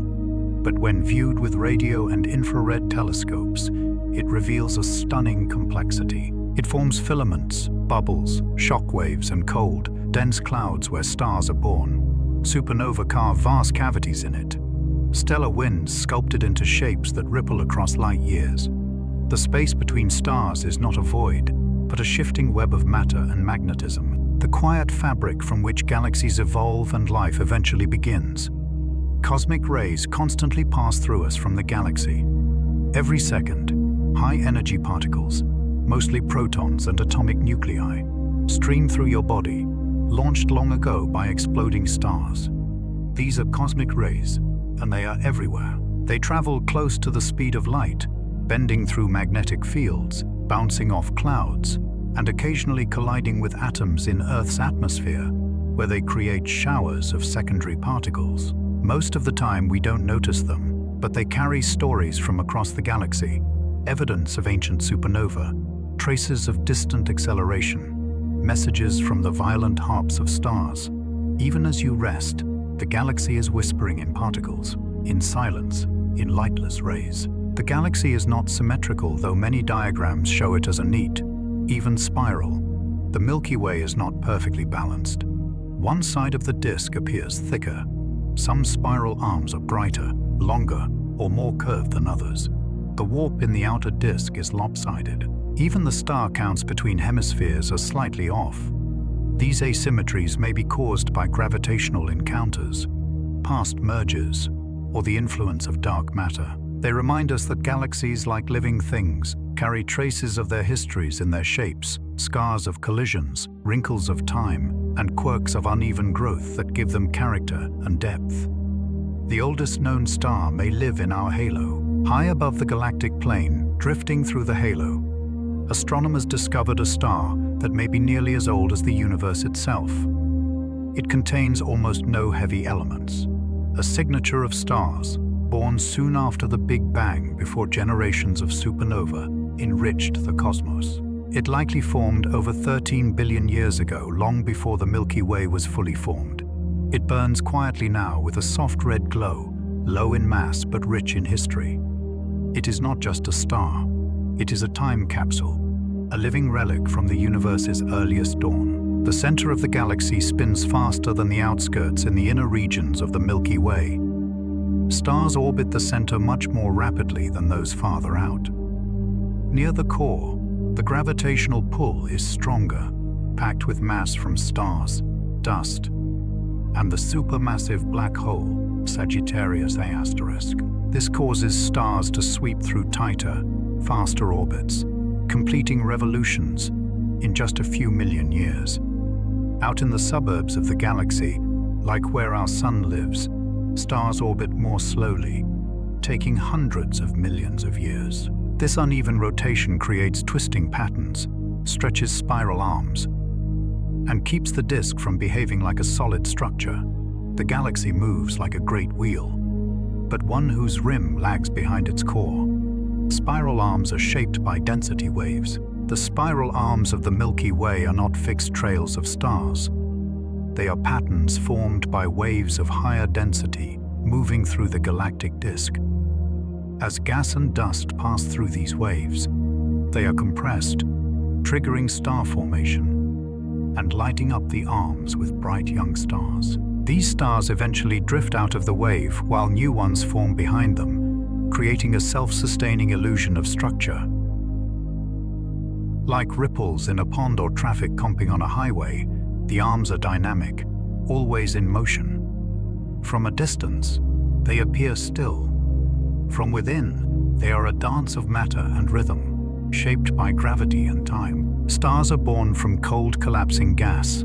but when viewed with radio and infrared telescopes, it reveals a stunning complexity. It forms filaments, bubbles, shock waves, and cold, dense clouds where stars are born. Supernova carve vast cavities in it. Stellar winds sculpted into shapes that ripple across light years. The space between stars is not a void, but a shifting web of matter and magnetism, the quiet fabric from which galaxies evolve and life eventually begins. Cosmic rays constantly pass through us from the galaxy. Every second, high-energy particles, mostly protons and atomic nuclei, stream through your body, launched long ago by exploding stars. These are cosmic rays, and they are everywhere. They travel close to the speed of light, bending through magnetic fields, bouncing off clouds, and occasionally colliding with atoms in Earth's atmosphere, where they create showers of secondary particles. Most of the time we don't notice them, but they carry stories from across the galaxy, evidence of ancient supernova, traces of distant acceleration, messages from the violent harps of stars. Even as you rest, the galaxy is whispering in particles, in silence, in lightless rays. The galaxy is not symmetrical, though many diagrams show it as a neat, even spiral. The Milky Way is not perfectly balanced. One side of the disk appears thicker. Some spiral arms are brighter, longer, or more curved than others. The warp in the outer disk is lopsided. Even the star counts between hemispheres are slightly off. These asymmetries may be caused by gravitational encounters, past mergers, or the influence of dark matter. They remind us that galaxies, like living things, carry traces of their histories in their shapes, scars of collisions, wrinkles of time, and quirks of uneven growth that give them character and depth. The oldest known star may live in our halo, high above the galactic plane, drifting through the halo. Astronomers discovered a star that may be nearly as old as the universe itself. It contains almost no heavy elements, a signature of stars, born soon after the Big Bang before generations of supernova enriched the cosmos. It likely formed over 13 billion years ago, long before the Milky Way was fully formed. It burns quietly now with a soft red glow, low in mass but rich in history. It is not just a star. It is a time capsule, a living relic from the universe's earliest dawn. The center of the galaxy spins faster than the outskirts in the inner regions of the Milky Way. Stars orbit the center much more rapidly than those farther out. Near the core, the gravitational pull is stronger, packed with mass from stars, dust, and the supermassive black hole, Sagittarius A*. This causes stars to sweep through tighter, faster orbits, completing revolutions in just a few million years. Out in the suburbs of the galaxy, like where our sun lives, stars orbit more slowly, taking hundreds of millions of years. This uneven rotation creates twisting patterns, stretches spiral arms, and keeps the disk from behaving like a solid structure. The galaxy moves like a great wheel, but one whose rim lags behind its core. Spiral arms are shaped by density waves. The spiral arms of the Milky Way are not fixed trails of stars. They are patterns formed by waves of higher density moving through the galactic disk. As gas and dust pass through these waves, they are compressed, triggering star formation and lighting up the arms with bright young stars. These stars eventually drift out of the wave while new ones form behind them, creating a self-sustaining illusion of structure. Like ripples in a pond or traffic comping on a highway, the arms are dynamic, always in motion. From a distance, they appear still. From within, they are a dance of matter and rhythm, shaped by gravity and time. Stars are born from cold, collapsing gas.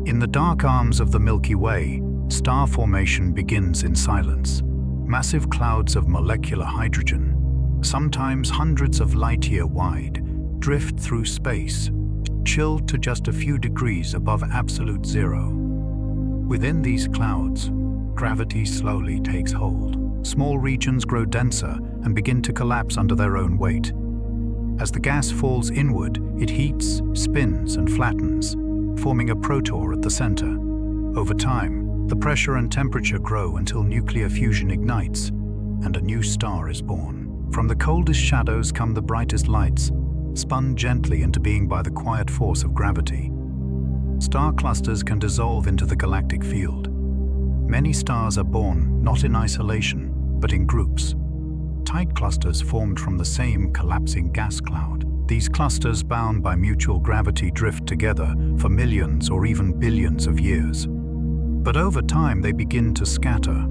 In the dark arms of the Milky Way, star formation begins in silence. Massive clouds of molecular hydrogen, sometimes hundreds of light-year wide, drift through space, chilled to just a few degrees above absolute zero. Within these clouds, gravity slowly takes hold. Small regions grow denser and begin to collapse under their own weight. As the gas falls inward, it heats, spins, and flattens, forming a protor at the center. Over time, the pressure and temperature grow until nuclear fusion ignites, and a new star is born. From the coldest shadows come the brightest lights, spun gently into being by the quiet force of gravity. Star clusters can dissolve into the galactic field. Many stars are born not in isolation, but in groups. Tight clusters formed from the same collapsing gas cloud. These clusters, bound by mutual gravity, drift together for millions or even billions of years. But over time, they begin to scatter.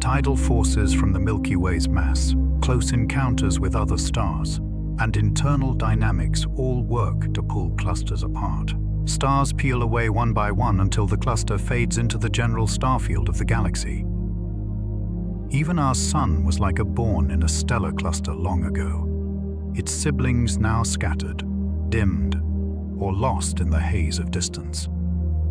Tidal forces from the Milky Way's mass, close encounters with other stars, and internal dynamics all work to pull clusters apart. Stars peel away one by one until the cluster fades into the general star field of the galaxy. Even our sun was like a born in a stellar cluster long ago. Its siblings now scattered, dimmed, or lost in the haze of distance.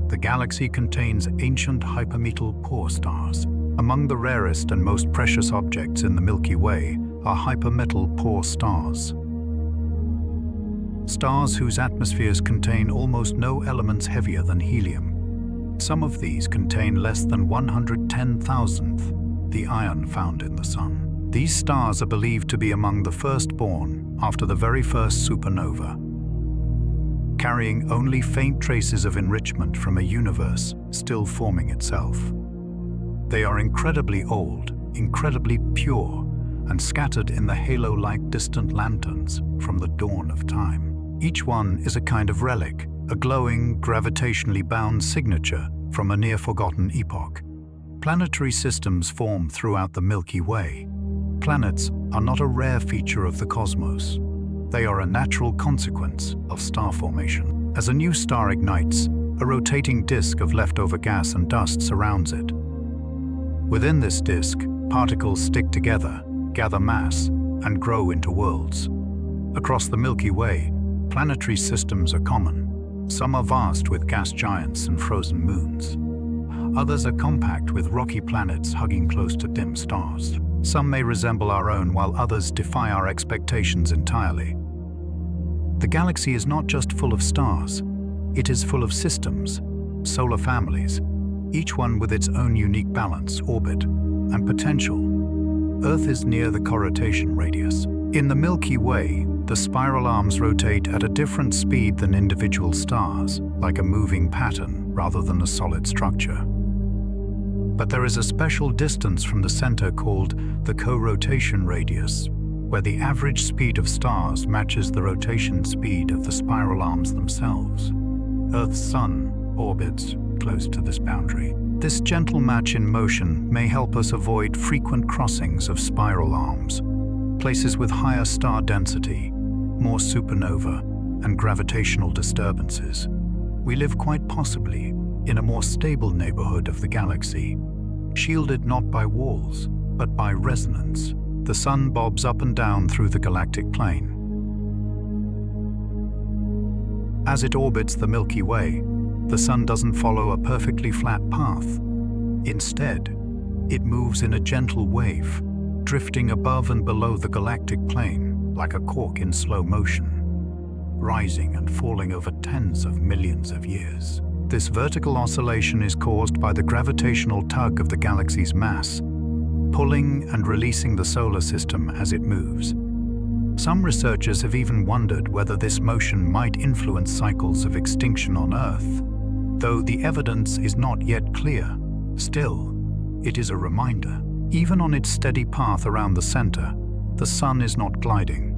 The galaxy contains ancient hypermetal poor stars. Among the rarest and most precious objects in the Milky Way are hypermetal poor stars. Stars whose atmospheres contain almost no elements heavier than helium. Some of these contain less than 110,000th the iron found in the Sun. These stars are believed to be among the firstborn after the very first supernova, carrying only faint traces of enrichment from a universe still forming itself. They are incredibly old, incredibly pure, and scattered in the halo-like distant lanterns from the dawn of time. Each one is a kind of relic, a glowing, gravitationally bound signature from a near-forgotten epoch. Planetary systems form throughout the Milky Way. Planets are not a rare feature of the cosmos. They are a natural consequence of star formation. As a new star ignites, a rotating disk of leftover gas and dust surrounds it. Within this disk, particles stick together, gather mass, and grow into worlds. Across the Milky Way, planetary systems are common. Some are vast with gas giants and frozen moons. Others are compact with rocky planets hugging close to dim stars. Some may resemble our own, while others defy our expectations entirely. The galaxy is not just full of stars. It is full of systems, solar families, each one with its own unique balance, orbit, and potential. Earth is near the corrotation radius, In the Milky Way, the spiral arms rotate at a different speed than individual stars, like a moving pattern rather than a solid structure. But there is a special distance from the center called the co-rotation radius, where the average speed of stars matches the rotation speed of the spiral arms themselves. Earth's sun orbits close to this boundary. This gentle match in motion may help us avoid frequent crossings of spiral arms, places with higher star density, more supernova, and gravitational disturbances. We live quite possibly in a more stable neighborhood of the galaxy, shielded not by walls, but by resonance. The sun bobs up and down through the galactic plane. As it orbits the Milky Way, the sun doesn't follow a perfectly flat path. Instead, it moves in a gentle wave, drifting above and below the galactic plane like a cork in slow motion, rising and falling over tens of millions of years. This vertical oscillation is caused by the gravitational tug of the galaxy's mass, pulling and releasing the solar system as it moves. Some researchers have even wondered whether this motion might influence cycles of extinction on Earth. Though the evidence is not yet clear, still, it is a reminder. Even on its steady path around the center, the sun is not gliding.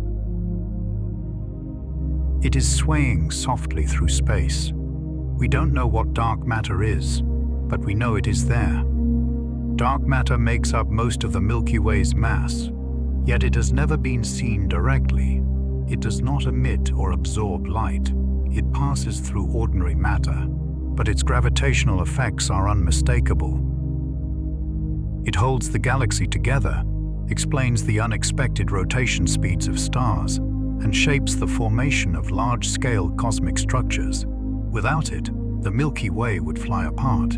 It is swaying softly through space. We don't know what dark matter is, but we know it is there. Dark matter makes up most of the Milky Way's mass, yet it has never been seen directly. It does not emit or absorb light. It passes through ordinary matter, but its gravitational effects are unmistakable. It holds the galaxy together, explains the unexpected rotation speeds of stars, and shapes the formation of large-scale cosmic structures. Without it, the Milky Way would fly apart.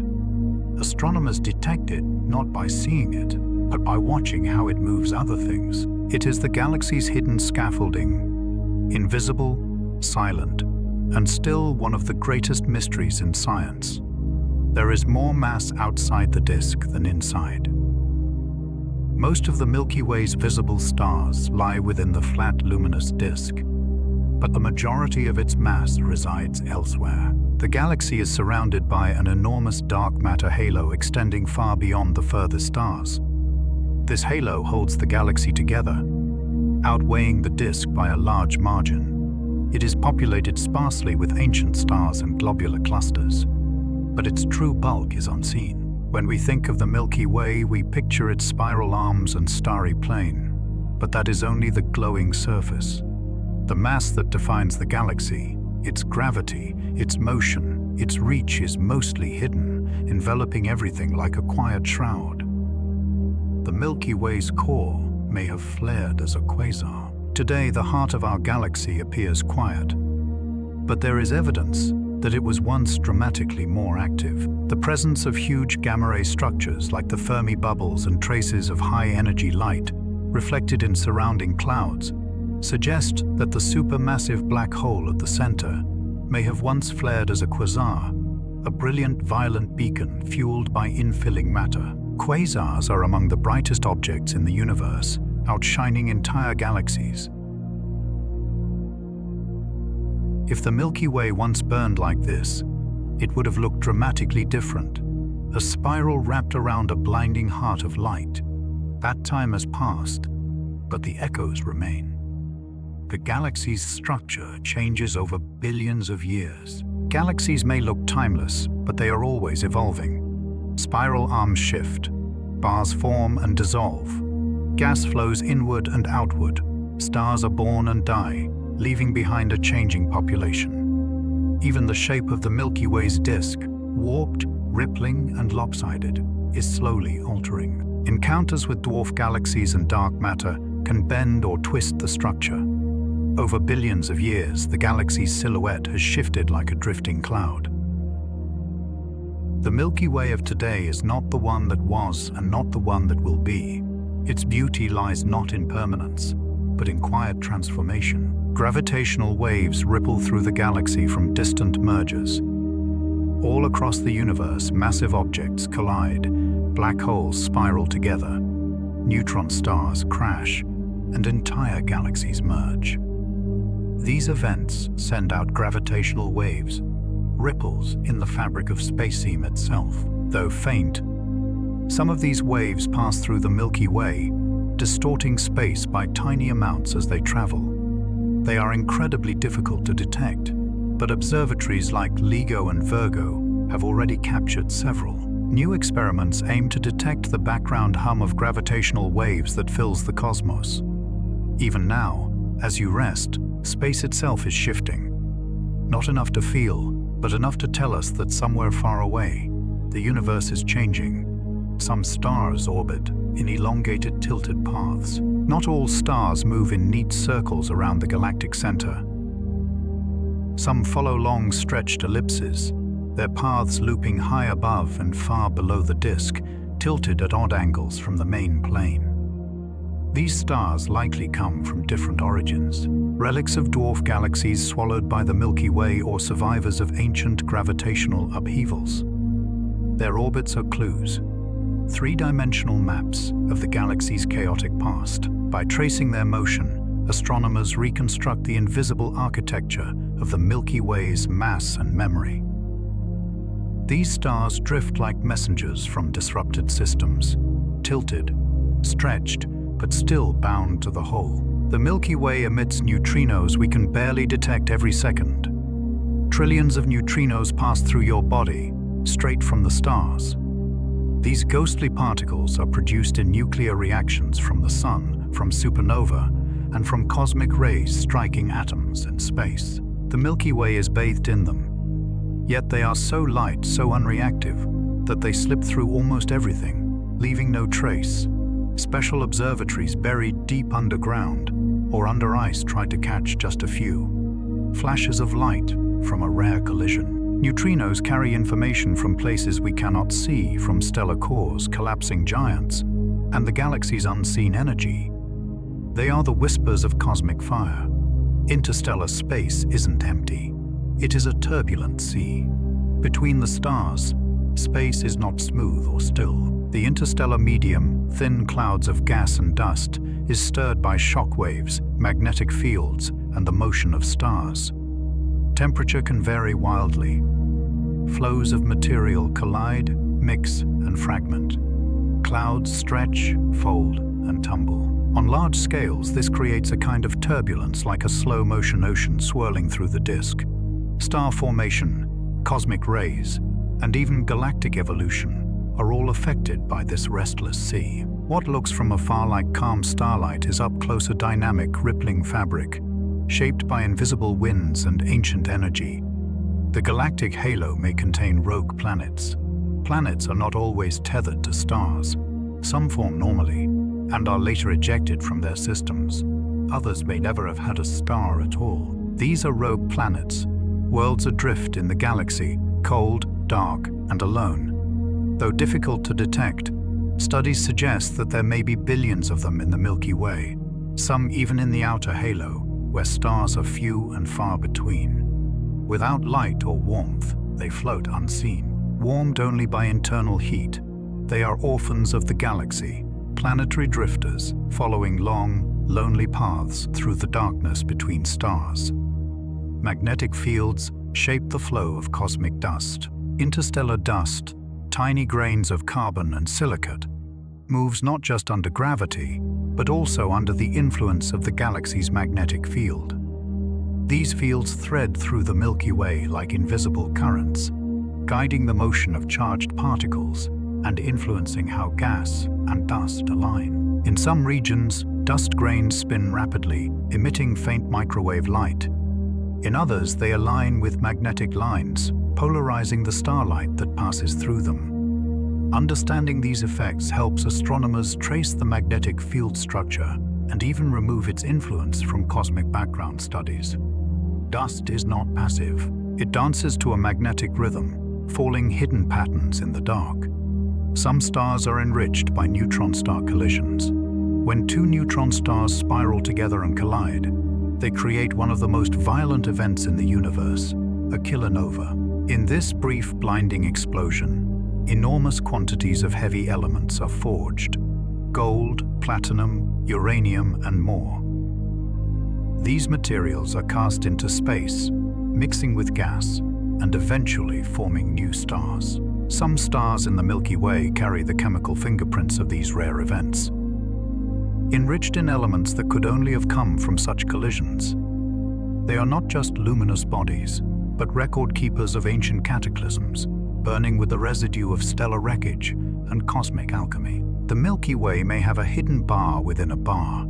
Astronomers detect it not by seeing it, but by watching how it moves other things. It is the galaxy's hidden scaffolding, invisible, silent, and still one of the greatest mysteries in science. There is more mass outside the disk than inside. Most of the Milky Way's visible stars lie within the flat luminous disk, but the majority of its mass resides elsewhere. The galaxy is surrounded by an enormous dark matter halo extending far beyond the furthest stars. This halo holds the galaxy together, outweighing the disk by a large margin. It is populated sparsely with ancient stars and globular clusters, but its true bulk is unseen. When we think of the Milky Way, we picture its spiral arms and starry plane, but that is only the glowing surface. The mass that defines the galaxy, its gravity, its motion, its reach is mostly hidden, enveloping everything like a quiet shroud. The Milky Way's core may have flared as a quasar. Today, the heart of our galaxy appears quiet, but there is evidence that it was once dramatically more active. The presence of huge gamma-ray structures like the Fermi bubbles and traces of high-energy light, reflected in surrounding clouds, suggest that the supermassive black hole at the center may have once flared as a quasar, a brilliant violent beacon fueled by infilling matter. Quasars are among the brightest objects in the universe, outshining entire galaxies. If the Milky Way once burned like this, it would have looked dramatically different, a spiral wrapped around a blinding heart of light. That time has passed, but the echoes remain. The galaxy's structure changes over billions of years. Galaxies may look timeless, but they are always evolving. Spiral arms shift, bars form and dissolve. Gas flows inward and outward. Stars are born and die, leaving behind a changing population. Even the shape of the Milky Way's disk, warped, rippling, and lopsided, is slowly altering. Encounters with dwarf galaxies and dark matter can bend or twist the structure. Over billions of years, the galaxy's silhouette has shifted like a drifting cloud. The Milky Way of today is not the one that was and not the one that will be. Its beauty lies not in permanence, but in quiet transformation. Gravitational waves ripple through the galaxy from distant mergers. All across the universe, massive objects collide, black holes spiral together, neutron stars crash, and entire galaxies merge. These events send out gravitational waves, ripples in the fabric of space-seam itself. Though faint, some of these waves pass through the Milky Way, distorting space by tiny amounts as they travel. They are incredibly difficult to detect, but observatories like LIGO and Virgo have already captured several. New experiments aim to detect the background hum of gravitational waves that fills the cosmos. Even now, as you rest, space itself is shifting. Not enough to feel, but enough to tell us that somewhere far away, the universe is changing. Some stars orbit in elongated, tilted paths. Not all stars move in neat circles around the galactic center. Some follow long, stretched ellipses, their paths looping high above and far below the disk, tilted at odd angles from the main plane. These stars likely come from different origins, relics of dwarf galaxies swallowed by the Milky Way or survivors of ancient gravitational upheavals. Their orbits are clues, three-dimensional maps of the galaxy's chaotic past. By tracing their motion, astronomers reconstruct the invisible architecture of the Milky Way's mass and memory. These stars drift like messengers from disrupted systems, tilted, stretched, but still bound to the whole. The Milky Way emits neutrinos we can barely detect every second. Trillions of neutrinos pass through your body, straight from the stars. These ghostly particles are produced in nuclear reactions from the sun, from supernova, and from cosmic rays striking atoms in space. The Milky Way is bathed in them. Yet they are so light, so unreactive, that they slip through almost everything, leaving no trace. Special observatories buried deep underground or under ice try to catch just a few flashes of light from a rare collision. Neutrinos carry information from places we cannot see, from stellar cores, collapsing giants, and the galaxy's unseen energy. They are the whispers of cosmic fire. Interstellar space isn't empty. It is a turbulent sea. Between the stars, space is not smooth or still. The interstellar medium, thin clouds of gas and dust, is stirred by shock waves, magnetic fields, and the motion of stars. Temperature can vary wildly. Flows of material collide, mix, and fragment. Clouds stretch, fold, and tumble. On large scales, this creates a kind of turbulence like a slow-motion ocean swirling through the disk. Star formation, cosmic rays, and even galactic evolution are all affected by this restless sea. What looks from afar like calm starlight is up close a dynamic, rippling fabric, shaped by invisible winds and ancient energy. The galactic halo may contain rogue planets. Planets are not always tethered to stars. Some form normally, and are later ejected from their systems. Others may never have had a star at all. These are rogue planets, worlds adrift in the galaxy, cold, dark, and alone. Though difficult to detect, studies suggest that there may be billions of them in the Milky Way, some even in the outer halo, where stars are few and far between. Without light or warmth, they float unseen. Warmed only by internal heat, they are orphans of the galaxy, planetary drifters following long, lonely paths through the darkness between stars. Magnetic fields shape the flow of cosmic dust. Interstellar dust, tiny grains of carbon and silicate, moves not just under gravity, but also under the influence of the galaxy's magnetic field. These fields thread through the Milky Way like invisible currents, guiding the motion of charged particles and influencing how gas and dust align. In some regions, dust grains spin rapidly, emitting faint microwave light. In others, they align with magnetic lines, polarizing the starlight that passes through them. Understanding these effects helps astronomers trace the magnetic field structure and even remove its influence from cosmic background studies. Dust is not passive. It dances to a magnetic rhythm, falling hidden patterns in the dark. Some stars are enriched by neutron-star collisions. When two neutron stars spiral together and collide, they create one of the most violent events in the universe, a kilonova. In this brief, blinding explosion, enormous quantities of heavy elements are forged. gold, platinum, uranium, and more. These materials are cast into space, mixing with gas, and eventually forming new stars. Some stars in the Milky Way carry the chemical fingerprints of these rare events, enriched in elements that could only have come from such collisions. They are not just luminous bodies, but record keepers of ancient cataclysms, burning with the residue of stellar wreckage and cosmic alchemy. The Milky Way may have a hidden bar within a bar.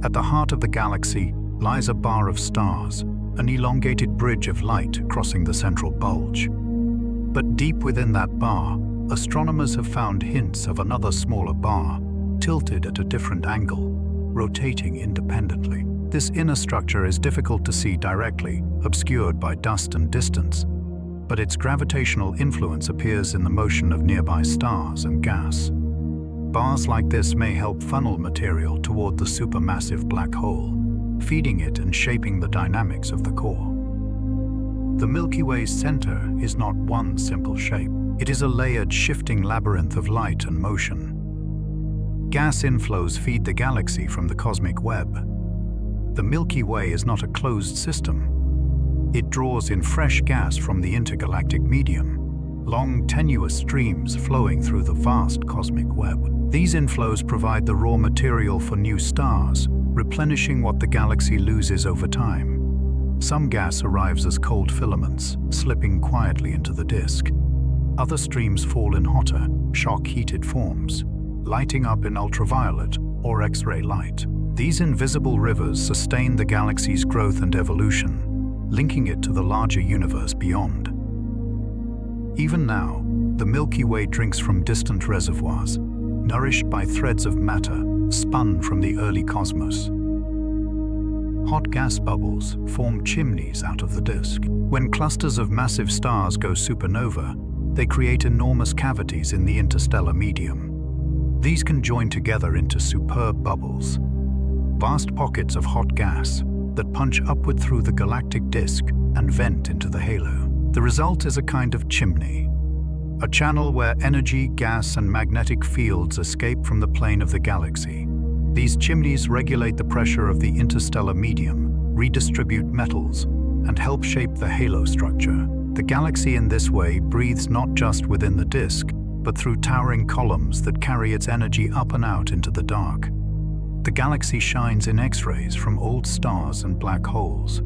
At the heart of the galaxy lies a bar of stars, an elongated bridge of light crossing the central bulge. But deep within that bar, astronomers have found hints of another smaller bar, tilted at a different angle, rotating independently. This inner structure is difficult to see directly, obscured by dust and distance, but its gravitational influence appears in the motion of nearby stars and gas. Bars like this may help funnel material toward the supermassive black hole, feeding it and shaping the dynamics of the core. The Milky Way's center is not one simple shape. It is a layered, shifting labyrinth of light and motion. Gas inflows feed the galaxy from the cosmic web. The Milky Way is not a closed system. It draws in fresh gas from the intergalactic medium, long, tenuous streams flowing through the vast cosmic web. These inflows provide the raw material for new stars, replenishing what the galaxy loses over time. Some gas arrives as cold filaments, slipping quietly into the disk. Other streams fall in hotter, shock-heated forms, lighting up in ultraviolet or X-ray light. These invisible rivers sustain the galaxy's growth and evolution, linking it to the larger universe beyond. Even now, the Milky Way drinks from distant reservoirs, nourished by threads of matter spun from the early cosmos. Hot gas bubbles form chimneys out of the disk. When clusters of massive stars go supernova, they create enormous cavities in the interstellar medium. These can join together into superb bubbles, vast pockets of hot gas that punch upward through the galactic disk and vent into the halo. The result is a kind of chimney, a channel where energy, gas, and magnetic fields escape from the plane of the galaxy. These chimneys regulate the pressure of the interstellar medium, redistribute metals, and help shape the halo structure. The galaxy in this way breathes not just within the disk, but through towering columns that carry its energy up and out into the dark. The galaxy shines in X-rays from old stars and black holes.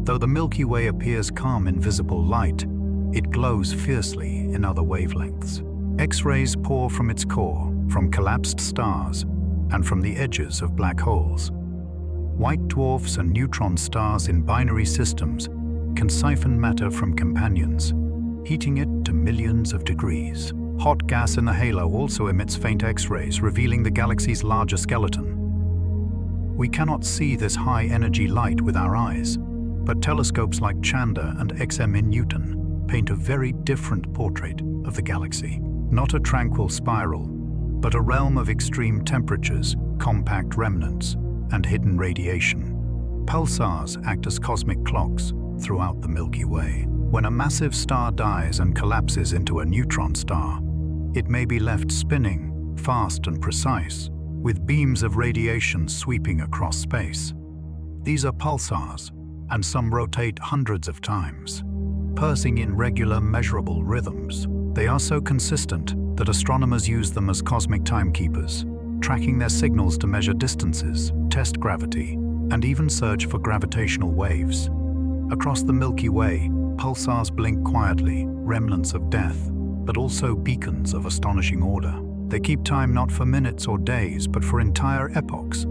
Though the Milky Way appears calm in visible light, it glows fiercely in other wavelengths. X-rays pour from its core, from collapsed stars, and from the edges of black holes. White dwarfs and neutron stars in binary systems can siphon matter from companions, heating it to millions of degrees. Hot gas in the halo also emits faint X-rays, revealing the galaxy's larger skeleton. We cannot see this high-energy light with our eyes, but telescopes like Chandra and XM in Newton paint a very different portrait of the galaxy. Not a tranquil spiral, but a realm of extreme temperatures, compact remnants, and hidden radiation. Pulsars act as cosmic clocks throughout the Milky Way. When a massive star dies and collapses into a neutron star, it may be left spinning, fast and precise, with beams of radiation sweeping across space. These are pulsars, and some rotate hundreds of times, pulsing in regular, measurable rhythms. They are so consistent that astronomers use them as cosmic timekeepers, tracking their signals to measure distances, test gravity, and even search for gravitational waves. Across the Milky Way, pulsars blink quietly, remnants of death, but also beacons of astonishing order. They keep time not for minutes or days, but for entire epochs,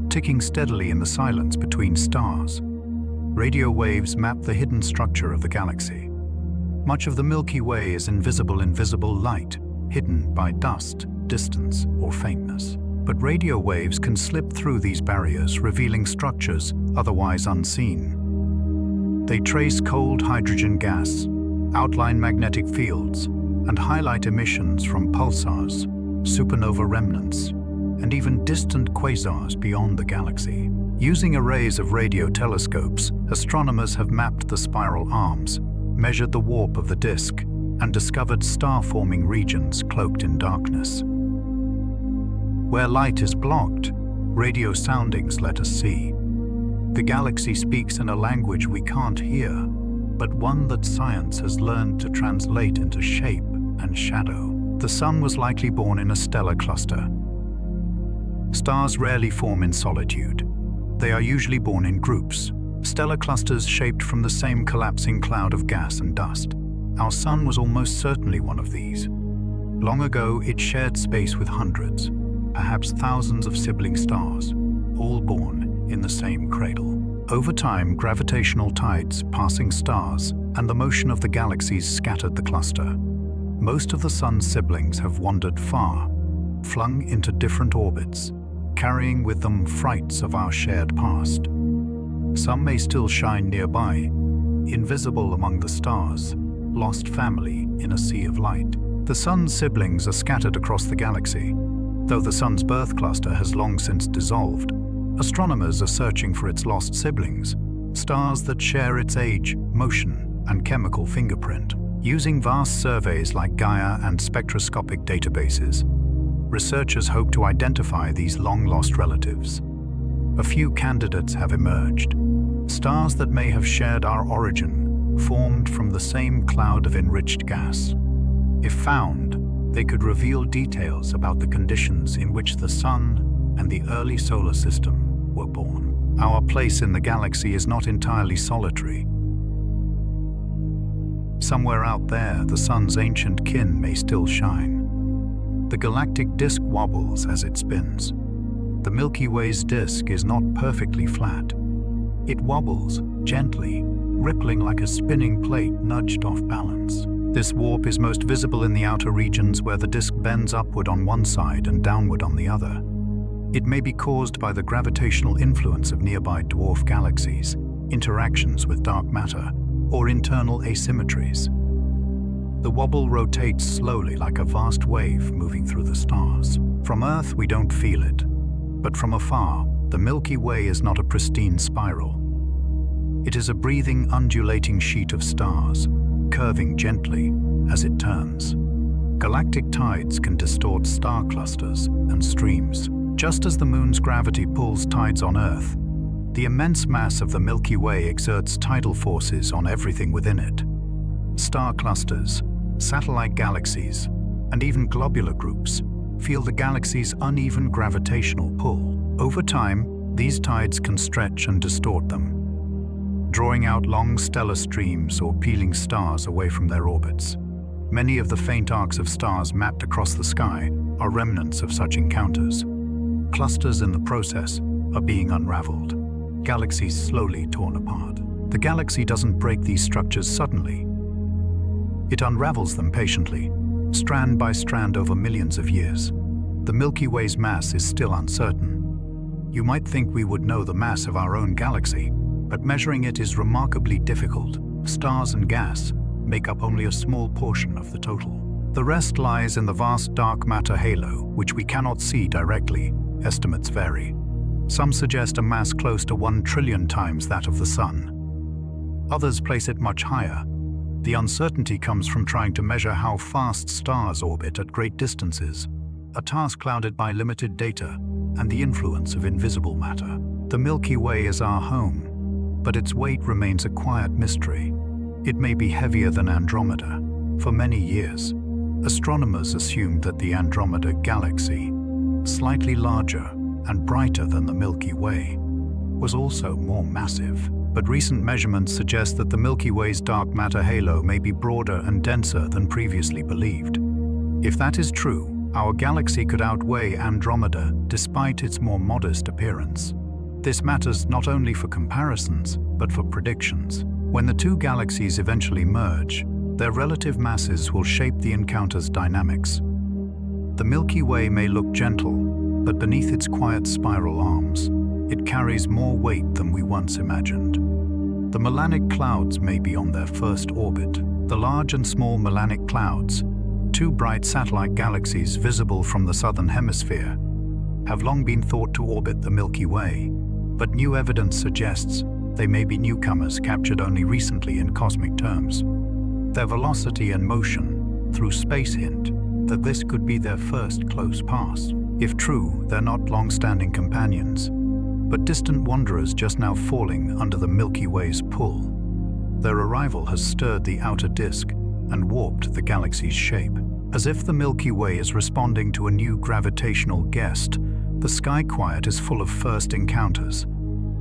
ticking steadily in the silence between stars. Radio waves map the hidden structure of the galaxy. Much of the Milky Way is invisible in visible light, hidden by dust, distance, or faintness. But radio waves can slip through these barriers, revealing structures otherwise unseen. They trace cold hydrogen gas, outline magnetic fields, and highlight emissions from pulsars, supernova remnants, and even distant quasars beyond the galaxy. Using arrays of radio telescopes, astronomers have mapped the spiral arms, measured the warp of the disk, and discovered star-forming regions cloaked in darkness. Where light is blocked, radio soundings let us see. The galaxy speaks in a language we can't hear, but one that science has learned to translate into shape and shadow. The Sun was likely born in a stellar cluster. Stars rarely form in solitude. They are usually born in groups, stellar clusters shaped from the same collapsing cloud of gas and dust. Our Sun was almost certainly one of these. Long ago, it shared space with hundreds, perhaps thousands of sibling stars, all born in the same cradle. Over time, gravitational tides, passing stars, and the motion of the galaxies scattered the cluster. Most of the Sun's siblings have wandered far, flung into different orbits, carrying with them frights of our shared past. Some may still shine nearby, invisible among the stars, lost family in a sea of light. The Sun's siblings are scattered across the galaxy. Though the Sun's birth cluster has long since dissolved, astronomers are searching for its lost siblings, stars that share its age, motion, and chemical fingerprint. Using vast surveys like Gaia and spectroscopic databases, researchers hope to identify these long-lost relatives. A few candidates have emerged, stars that may have shared our origin, formed from the same cloud of enriched gas. If found, they could reveal details about the conditions in which the Sun and the early solar system were born. Our place in the galaxy is not entirely solitary. Somewhere out there, the Sun's ancient kin may still shine. The galactic disk wobbles as it spins. The Milky Way's disk is not perfectly flat. It wobbles gently, rippling like a spinning plate nudged off balance. This warp is most visible in the outer regions where the disk bends upward on one side and downward on the other. It may be caused by the gravitational influence of nearby dwarf galaxies, interactions with dark matter, or internal asymmetries. The wobble rotates slowly like a vast wave moving through the stars. From Earth, we don't feel it, but from afar, the Milky Way is not a pristine spiral. It is a breathing, undulating sheet of stars, curving gently as it turns. Galactic tides can distort star clusters and streams. Just as the Moon's gravity pulls tides on Earth, the immense mass of the Milky Way exerts tidal forces on everything within it. Star clusters, satellite galaxies, and even globular groups feel the galaxy's uneven gravitational pull. Over time, these tides can stretch and distort them, drawing out long stellar streams or peeling stars away from their orbits. Many of the faint arcs of stars mapped across the sky are remnants of such encounters. Clusters in the process are being unraveled, galaxies slowly torn apart. The galaxy doesn't break these structures suddenly. It unravels them patiently, strand by strand over millions of years. The Milky Way's mass is still uncertain. You might think we would know the mass of our own galaxy, but measuring it is remarkably difficult. Stars and gas make up only a small portion of the total. The rest lies in the vast dark matter halo, which we cannot see directly. Estimates vary. Some suggest a mass close to 1 trillion times that of the Sun. Others place it much higher. The uncertainty comes from trying to measure how fast stars orbit at great distances, a task clouded by limited data and the influence of invisible matter. The Milky Way is our home, but its weight remains a quiet mystery. It may be heavier than Andromeda. For many years, astronomers assumed that the Andromeda galaxy, slightly larger and brighter than the Milky Way, was also more massive. But recent measurements suggest that the Milky Way's dark matter halo may be broader and denser than previously believed. If that is true, our galaxy could outweigh Andromeda despite its more modest appearance. This matters not only for comparisons, but for predictions. When the two galaxies eventually merge, their relative masses will shape the encounter's dynamics. The Milky Way may look gentle, but beneath its quiet spiral arms, it carries more weight than we once imagined. The melanic clouds may be on their first orbit. The large and small melanic clouds, two bright satellite galaxies visible from the southern hemisphere, have long been thought to orbit the Milky Way, but new evidence suggests they may be newcomers captured only recently in cosmic terms. Their velocity and motion through space hint that this could be their first close pass. If true, they're not long-standing companions, but distant wanderers just now falling under the Milky Way's pull. Their arrival has stirred the outer disk and warped the galaxy's shape. As if the Milky Way is responding to a new gravitational guest, the sky quiet is full of first encounters.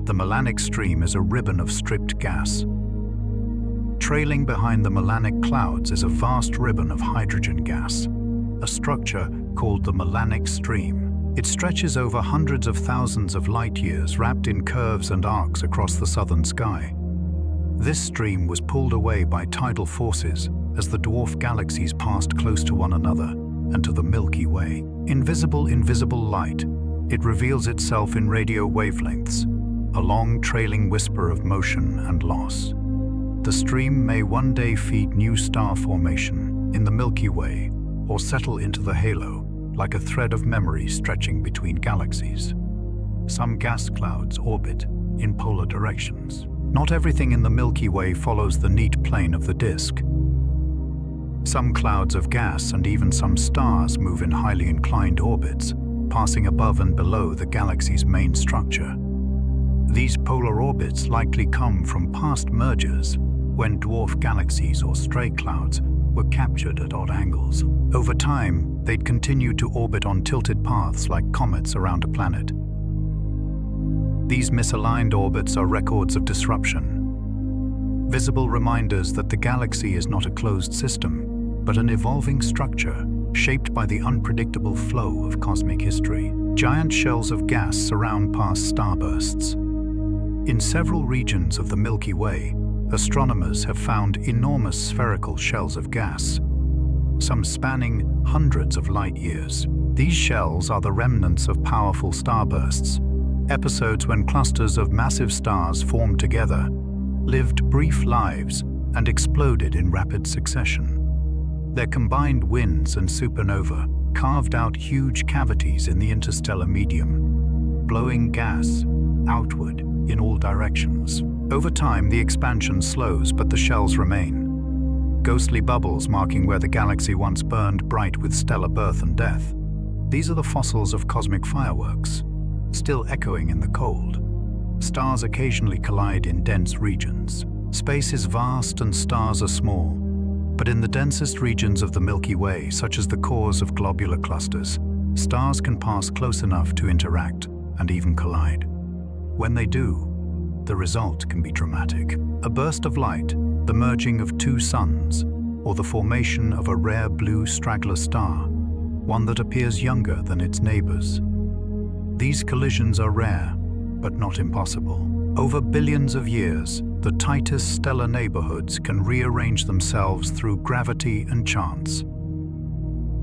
The melanic stream is a ribbon of stripped gas. Trailing behind the melanic clouds is a vast ribbon of hydrogen gas, a structure called the melanic stream. It stretches over hundreds of thousands of light years, wrapped in curves and arcs across the southern sky. This stream was pulled away by tidal forces as the dwarf galaxies passed close to one another and to the Milky Way. Invisible light, it reveals itself in radio wavelengths, a long trailing whisper of motion and loss. The stream may one day feed new star formation in the Milky Way or settle into the halo, like a thread of memory stretching between galaxies. Some gas clouds orbit in polar directions. Not everything in the Milky Way follows the neat plane of the disk. Some clouds of gas and even some stars move in highly inclined orbits, passing above and below the galaxy's main structure. These polar orbits likely come from past mergers when dwarf galaxies or stray clouds were captured at odd angles. Over time, they'd continue to orbit on tilted paths like comets around a planet. These misaligned orbits are records of disruption, visible reminders that the galaxy is not a closed system, but an evolving structure shaped by the unpredictable flow of cosmic history. Giant shells of gas surround past starbursts. In several regions of the Milky Way, astronomers have found enormous spherical shells of gas, some spanning hundreds of light years. These shells are the remnants of powerful starbursts, episodes when clusters of massive stars formed together, lived brief lives, and exploded in rapid succession. Their combined winds and supernova carved out huge cavities in the interstellar medium, blowing gas outward in all directions. Over time, the expansion slows, but the shells remain. Ghostly bubbles marking where the galaxy once burned bright with stellar birth and death. These are the fossils of cosmic fireworks, still echoing in the cold. Stars occasionally collide in dense regions. Space is vast and stars are small, but in the densest regions of the Milky Way, such as the cores of globular clusters, stars can pass close enough to interact and even collide. When they do, the result can be dramatic. A burst of light, the merging of two suns, or the formation of a rare blue straggler star, one that appears younger than its neighbors. These collisions are rare, but not impossible. Over billions of years, the tightest stellar neighborhoods can rearrange themselves through gravity and chance.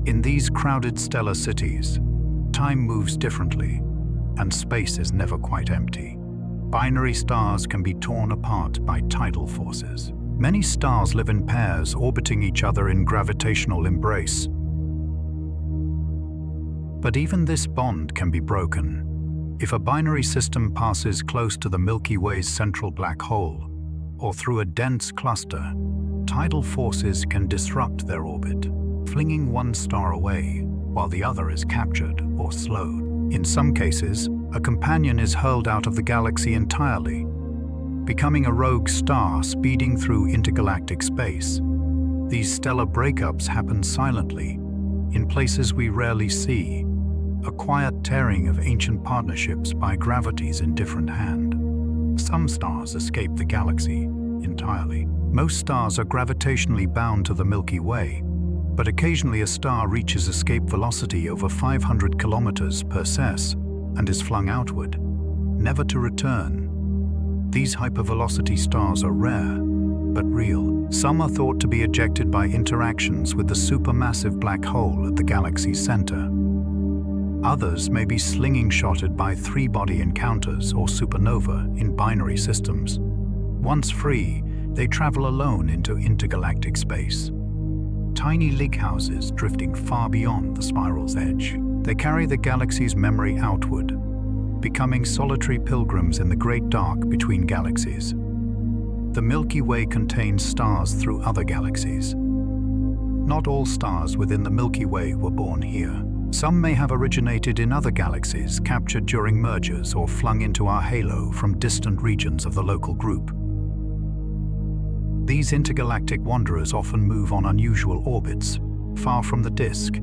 In these crowded stellar cities, time moves differently, and space is never quite empty. Binary stars can be torn apart by tidal forces. Many stars live in pairs, orbiting each other in gravitational embrace. But even this bond can be broken. If a binary system passes close to the Milky Way's central black hole, or through a dense cluster, tidal forces can disrupt their orbit, flinging one star away while the other is captured or slowed. In some cases, a companion is hurled out of the galaxy entirely, becoming a rogue star speeding through intergalactic space. These stellar breakups happen silently, in places we rarely see, a quiet tearing of ancient partnerships by gravities in different hand. Some stars escape the galaxy entirely. Most stars are gravitationally bound to the Milky Way, but occasionally a star reaches escape velocity over 500 kilometers per s and is flung outward, never to return. These hypervelocity stars are rare, but real. Some are thought to be ejected by interactions with the supermassive black hole at the galaxy's center. Others may be slinging-shotted by three-body encounters or supernova in binary systems. Once free, they travel alone into intergalactic space. Tiny lighthouses drifting far beyond the spiral's edge. They carry the galaxy's memory outward, becoming solitary pilgrims in the great dark between galaxies. The Milky Way contains stars through other galaxies. Not all stars within the Milky Way were born here. Some may have originated in other galaxies, captured during mergers or flung into our halo from distant regions of the local group. These intergalactic wanderers often move on unusual orbits, far from the disk,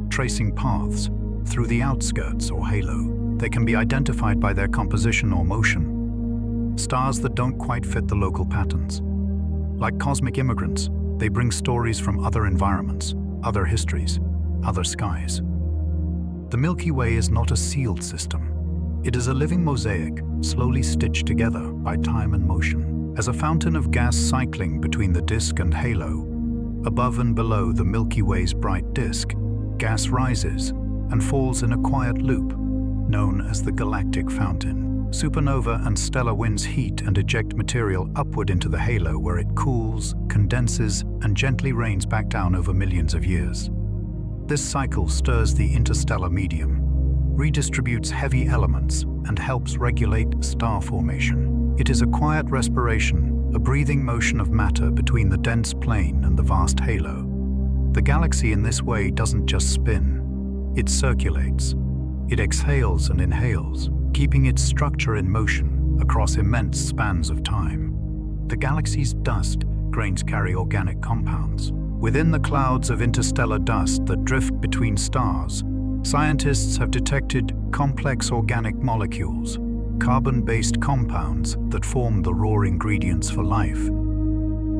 tracing paths through the outskirts or halo. They can be identified by their composition or motion, stars that don't quite fit the local patterns. Like cosmic immigrants, they bring stories from other environments, other histories, other skies. The Milky Way is not a sealed system. It is a living mosaic, slowly stitched together by time and motion. As a fountain of gas cycling between the disk and halo, above and below the Milky Way's bright disk, gas rises and falls in a quiet loop, known as the galactic fountain. Supernova and stellar winds heat and eject material upward into the halo where it cools, condenses, and gently rains back down over millions of years. This cycle stirs the interstellar medium, redistributes heavy elements, and helps regulate star formation. It is a quiet respiration, a breathing motion of matter between the dense plane and the vast halo. The galaxy in this way doesn't just spin, it circulates. It exhales and inhales, keeping its structure in motion across immense spans of time. The galaxy's dust grains carry organic compounds. Within the clouds of interstellar dust that drift between stars, scientists have detected complex organic molecules, carbon-based compounds that form the raw ingredients for life.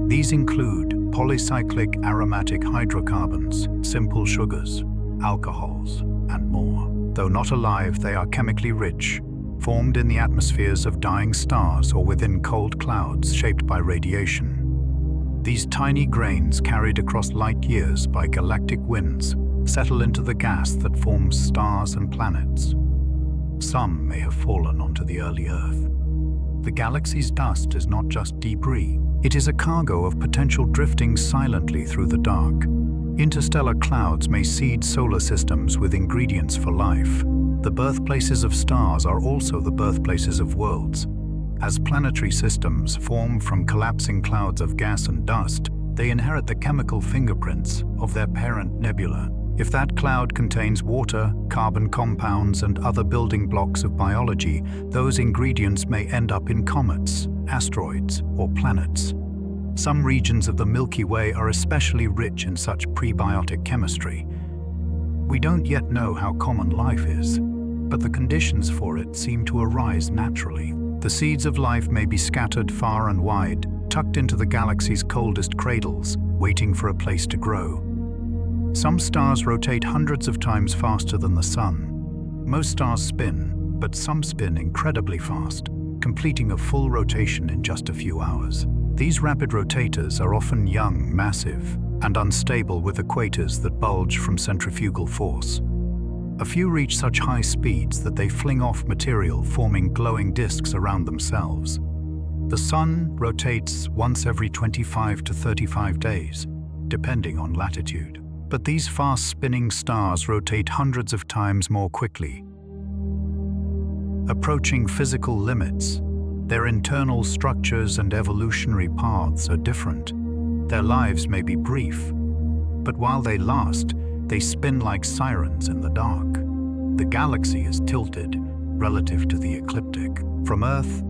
These include polycyclic aromatic hydrocarbons, simple sugars, alcohols, and more. Though not alive, they are chemically rich, formed in the atmospheres of dying stars or within cold clouds shaped by radiation. These tiny grains, carried across light years by galactic winds, settle into the gas that forms stars and planets. Some may have fallen onto the early Earth. The galaxy's dust is not just debris, it is a cargo of potential drifting silently through the dark. Interstellar clouds may seed solar systems with ingredients for life. The birthplaces of stars are also the birthplaces of worlds. As planetary systems form from collapsing clouds of gas and dust, they inherit the chemical fingerprints of their parent nebula. If that cloud contains water, carbon compounds, and other building blocks of biology, those ingredients may end up in comets, asteroids, or planets. Some regions of the Milky Way are especially rich in such prebiotic chemistry. We don't yet know how common life is, but the conditions for it seem to arise naturally. The seeds of life may be scattered far and wide, tucked into the galaxy's coldest cradles, waiting for a place to grow. Some stars rotate hundreds of times faster than the sun. Most stars spin, but some spin incredibly fast, completing a full rotation in just a few hours. These rapid rotators are often young, massive, and unstable with equators that bulge from centrifugal force. A few reach such high speeds that they fling off material, forming glowing disks around themselves. The sun rotates once every 25 to 35 days, depending on latitude. But these fast-spinning stars rotate hundreds of times more quickly. Approaching physical limits, their internal structures and evolutionary paths are different. Their lives may be brief, but while they last, they spin like sirens in the dark. The galaxy is tilted relative to the ecliptic. From Earth,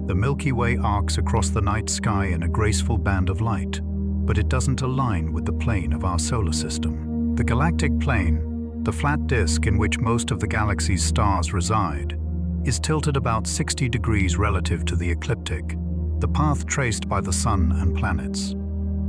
the Milky Way arcs across the night sky in a graceful band of light, but it doesn't align with the plane of our solar system. The galactic plane, the flat disk in which most of the galaxy's stars reside, is tilted about 60 degrees relative to the ecliptic, the path traced by the sun and planets.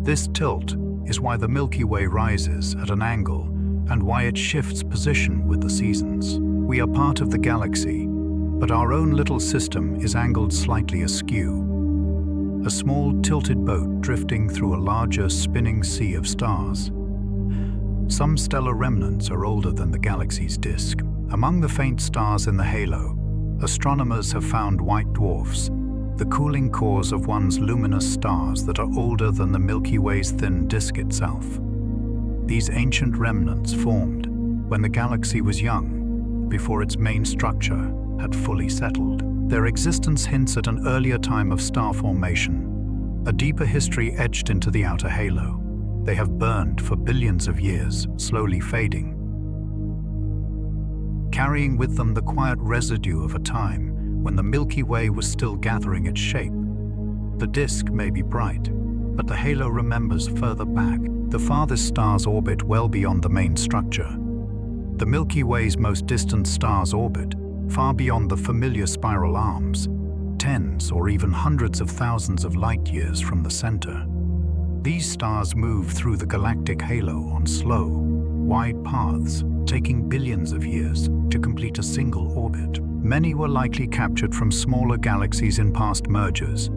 This tilt is why the Milky Way rises at an angle and why it shifts position with the seasons. We are part of the galaxy, but our own little system is angled slightly askew. A small tilted boat drifting through a larger spinning sea of stars. Some stellar remnants are older than the galaxy's disk. Among the faint stars in the halo, astronomers have found white dwarfs, the cooling cores of one's luminous stars that are older than the Milky Way's thin disk itself. These ancient remnants formed when the galaxy was young, before its main structure had fully settled. Their existence hints at an earlier time of star formation, a deeper history etched into the outer halo. They have burned for billions of years, slowly fading. carrying with them the quiet residue of a time when the Milky Way was still gathering its shape. The disk may be bright, but the halo remembers further back. The farthest stars orbit well beyond the main structure. The Milky Way's most distant stars orbit far beyond the familiar spiral arms, tens or even hundreds of thousands of light-years from the center. These stars move through the galactic halo on slow, wide paths, taking billions of years to complete a single orbit. Many were likely captured from smaller galaxies in past mergers,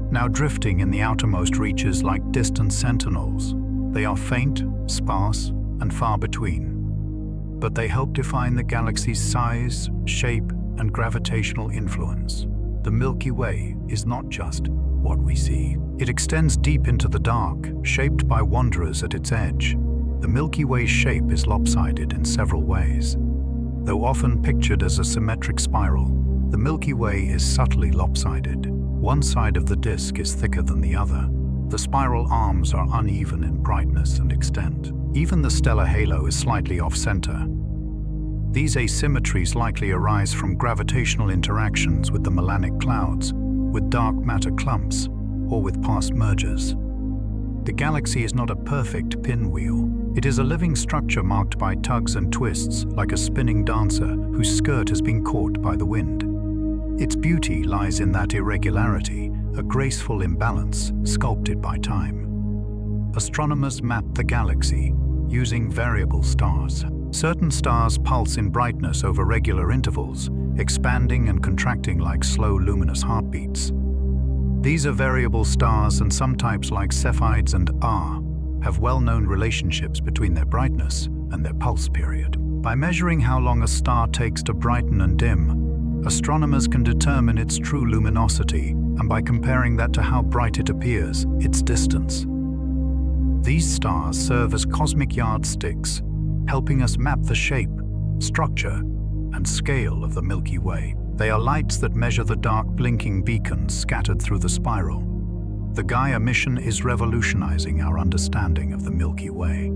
now drifting in the outermost reaches like distant sentinels. They are faint, sparse, and far between, but they help define the galaxy's size, shape, and gravitational influence. The Milky Way is not just what we see. It extends deep into the dark, shaped by wanderers at its edge. The Milky Way's shape is lopsided in several ways. Though often pictured as a symmetric spiral, the Milky Way is subtly lopsided. One side of the disk is thicker than the other. The spiral arms are uneven in brightness and extent. Even the stellar halo is slightly off-center. These asymmetries likely arise from gravitational interactions with the melanic clouds, with dark matter clumps, or with past mergers. The galaxy is not a perfect pinwheel. It is a living structure marked by tugs and twists, like a spinning dancer whose skirt has been caught by the wind. Its beauty lies in that irregularity, a graceful imbalance sculpted by time. Astronomers map the galaxy using variable stars. Certain stars pulse in brightness over regular intervals, expanding and contracting like slow luminous heartbeats. These are variable stars, and some types like Cepheids and R have well-known relationships between their brightness and their pulse period. By measuring how long a star takes to brighten and dim, astronomers can determine its true luminosity, and by comparing that to how bright it appears, its distance. These stars serve as cosmic yardsticks, helping us map the shape, structure, and scale of the Milky Way. They are lights that measure the dark blinking beacons scattered through the spiral. The Gaia mission is revolutionizing our understanding of the Milky Way.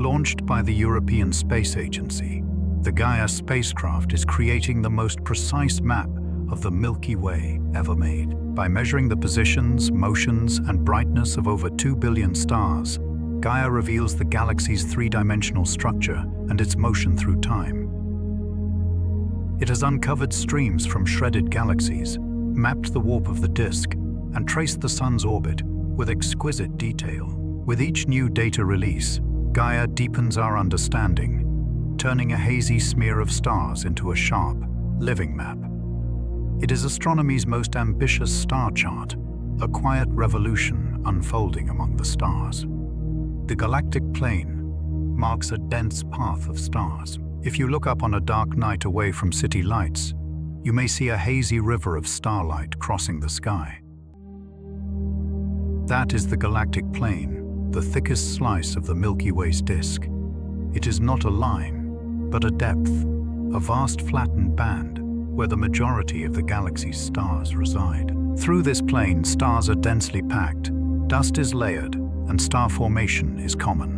Launched by the European Space Agency, the Gaia spacecraft is creating the most precise map of the Milky Way ever made. By measuring the positions, motions, and brightness of over 2 billion stars, Gaia reveals the galaxy's three-dimensional structure and its motion through time. It has uncovered streams from shredded galaxies, mapped the warp of the disk, and traced the sun's orbit with exquisite detail. With each new data release, Gaia deepens our understanding, turning a hazy smear of stars into a sharp, living map. It is astronomy's most ambitious star chart, a quiet revolution unfolding among the stars. The galactic plane marks a dense path of stars. If you look up on a dark night away from city lights, you may see a hazy river of starlight crossing the sky. That is the galactic plane, the thickest slice of the Milky Way's disk. It is not a line, but a depth, a vast flattened band where the majority of the galaxy's stars reside. Through this plane, stars are densely packed, dust is layered, and star formation is common.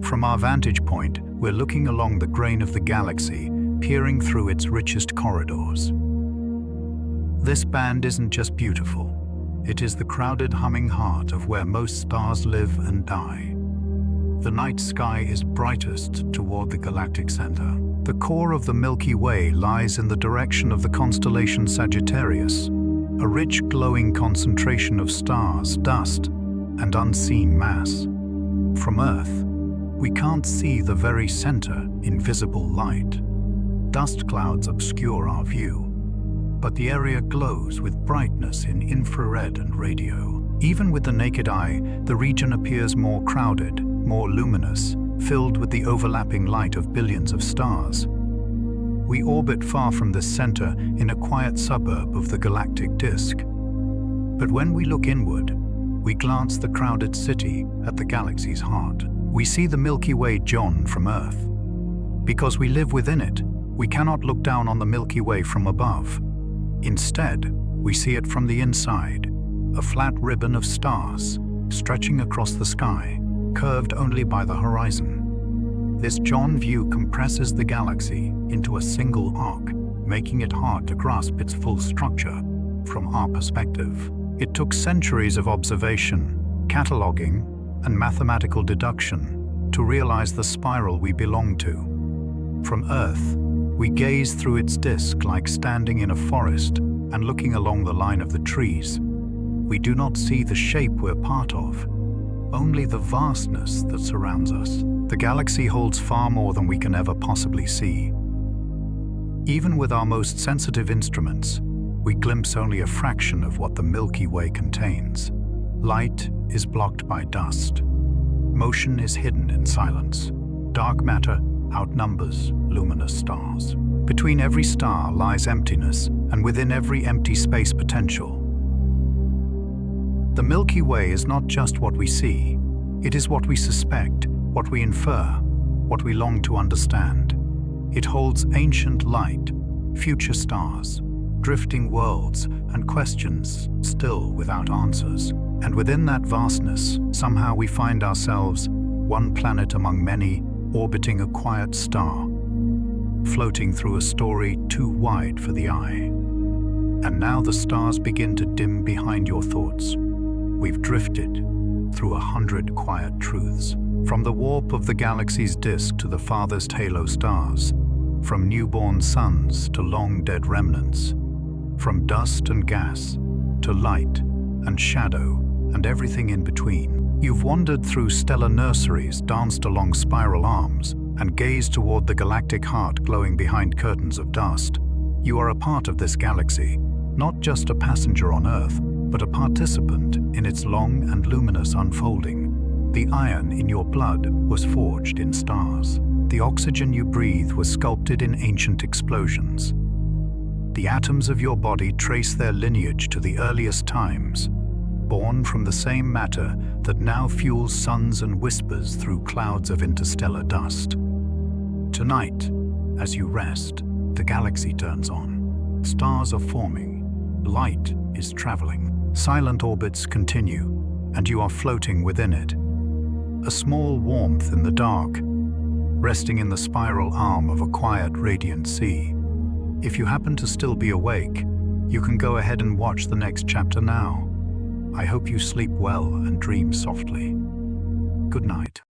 From our vantage point, we're looking along the grain of the galaxy, peering through its richest corridors. This band isn't just beautiful. It is the crowded humming heart of where most stars live and die. The night sky is brightest toward the galactic center. The core of the Milky Way lies in the direction of the constellation Sagittarius, a rich glowing concentration of stars, dust, and unseen mass. From Earth, we can't see the very center in visible light. Dust clouds obscure our view, but the area glows with brightness in infrared and radio. Even with the naked eye, the region appears more crowded, more luminous, filled with the overlapping light of billions of stars. We orbit far from this center in a quiet suburb of the galactic disk. But when we look inward, we glance the crowded city at the galaxy's heart. We see the Milky Way shone from Earth. Because we live within it, we cannot look down on the Milky Way from above. Instead, we see it from the inside, a flat ribbon of stars stretching across the sky, curved only by the horizon. This John view compresses the galaxy into a single arc, making it hard to grasp its full structure from our perspective. It took centuries of observation, cataloging, and mathematical deduction to realize the spiral we belong to. From Earth, we gaze through its disk like standing in a forest and looking along the line of the trees. We do not see the shape we're part of, only the vastness that surrounds us. The galaxy holds far more than we can ever possibly see. Even with our most sensitive instruments, we glimpse only a fraction of what the Milky Way contains. Light is blocked by dust. Motion is hidden in silence. Dark matter outnumbers luminous stars. Between every star lies emptiness, and within every empty space potential. The Milky Way is not just what we see, it is what we suspect, what we infer, what we long to understand. It holds ancient light, future stars, drifting worlds, and questions still without answers. And within that vastness, somehow we find ourselves, one planet among many, orbiting a quiet star, floating through a story too wide for the eye. And now the stars begin to dim behind your thoughts. We've drifted through 100 quiet truths, from the warp of the galaxy's disk to the farthest halo stars, from newborn suns to long-dead remnants, from dust and gas to light and shadow and everything in between. You've wandered through stellar nurseries, danced along spiral arms, and gazed toward the galactic heart glowing behind curtains of dust. You are a part of this galaxy, not just a passenger on Earth, but a participant in its long and luminous unfolding. The iron in your blood was forged in stars. The oxygen you breathe was sculpted in ancient explosions. The atoms of your body trace their lineage to the earliest times, born from the same matter that now fuels suns and whispers through clouds of interstellar dust. Tonight, as you rest, the galaxy turns on. Stars are forming, light is traveling, silent orbits continue, and you are floating within it. A small warmth in the dark, resting in the spiral arm of a quiet, radiant sea. If you happen to still be awake, you can go ahead and watch the next chapter now. I hope you sleep well and dream softly. Good night.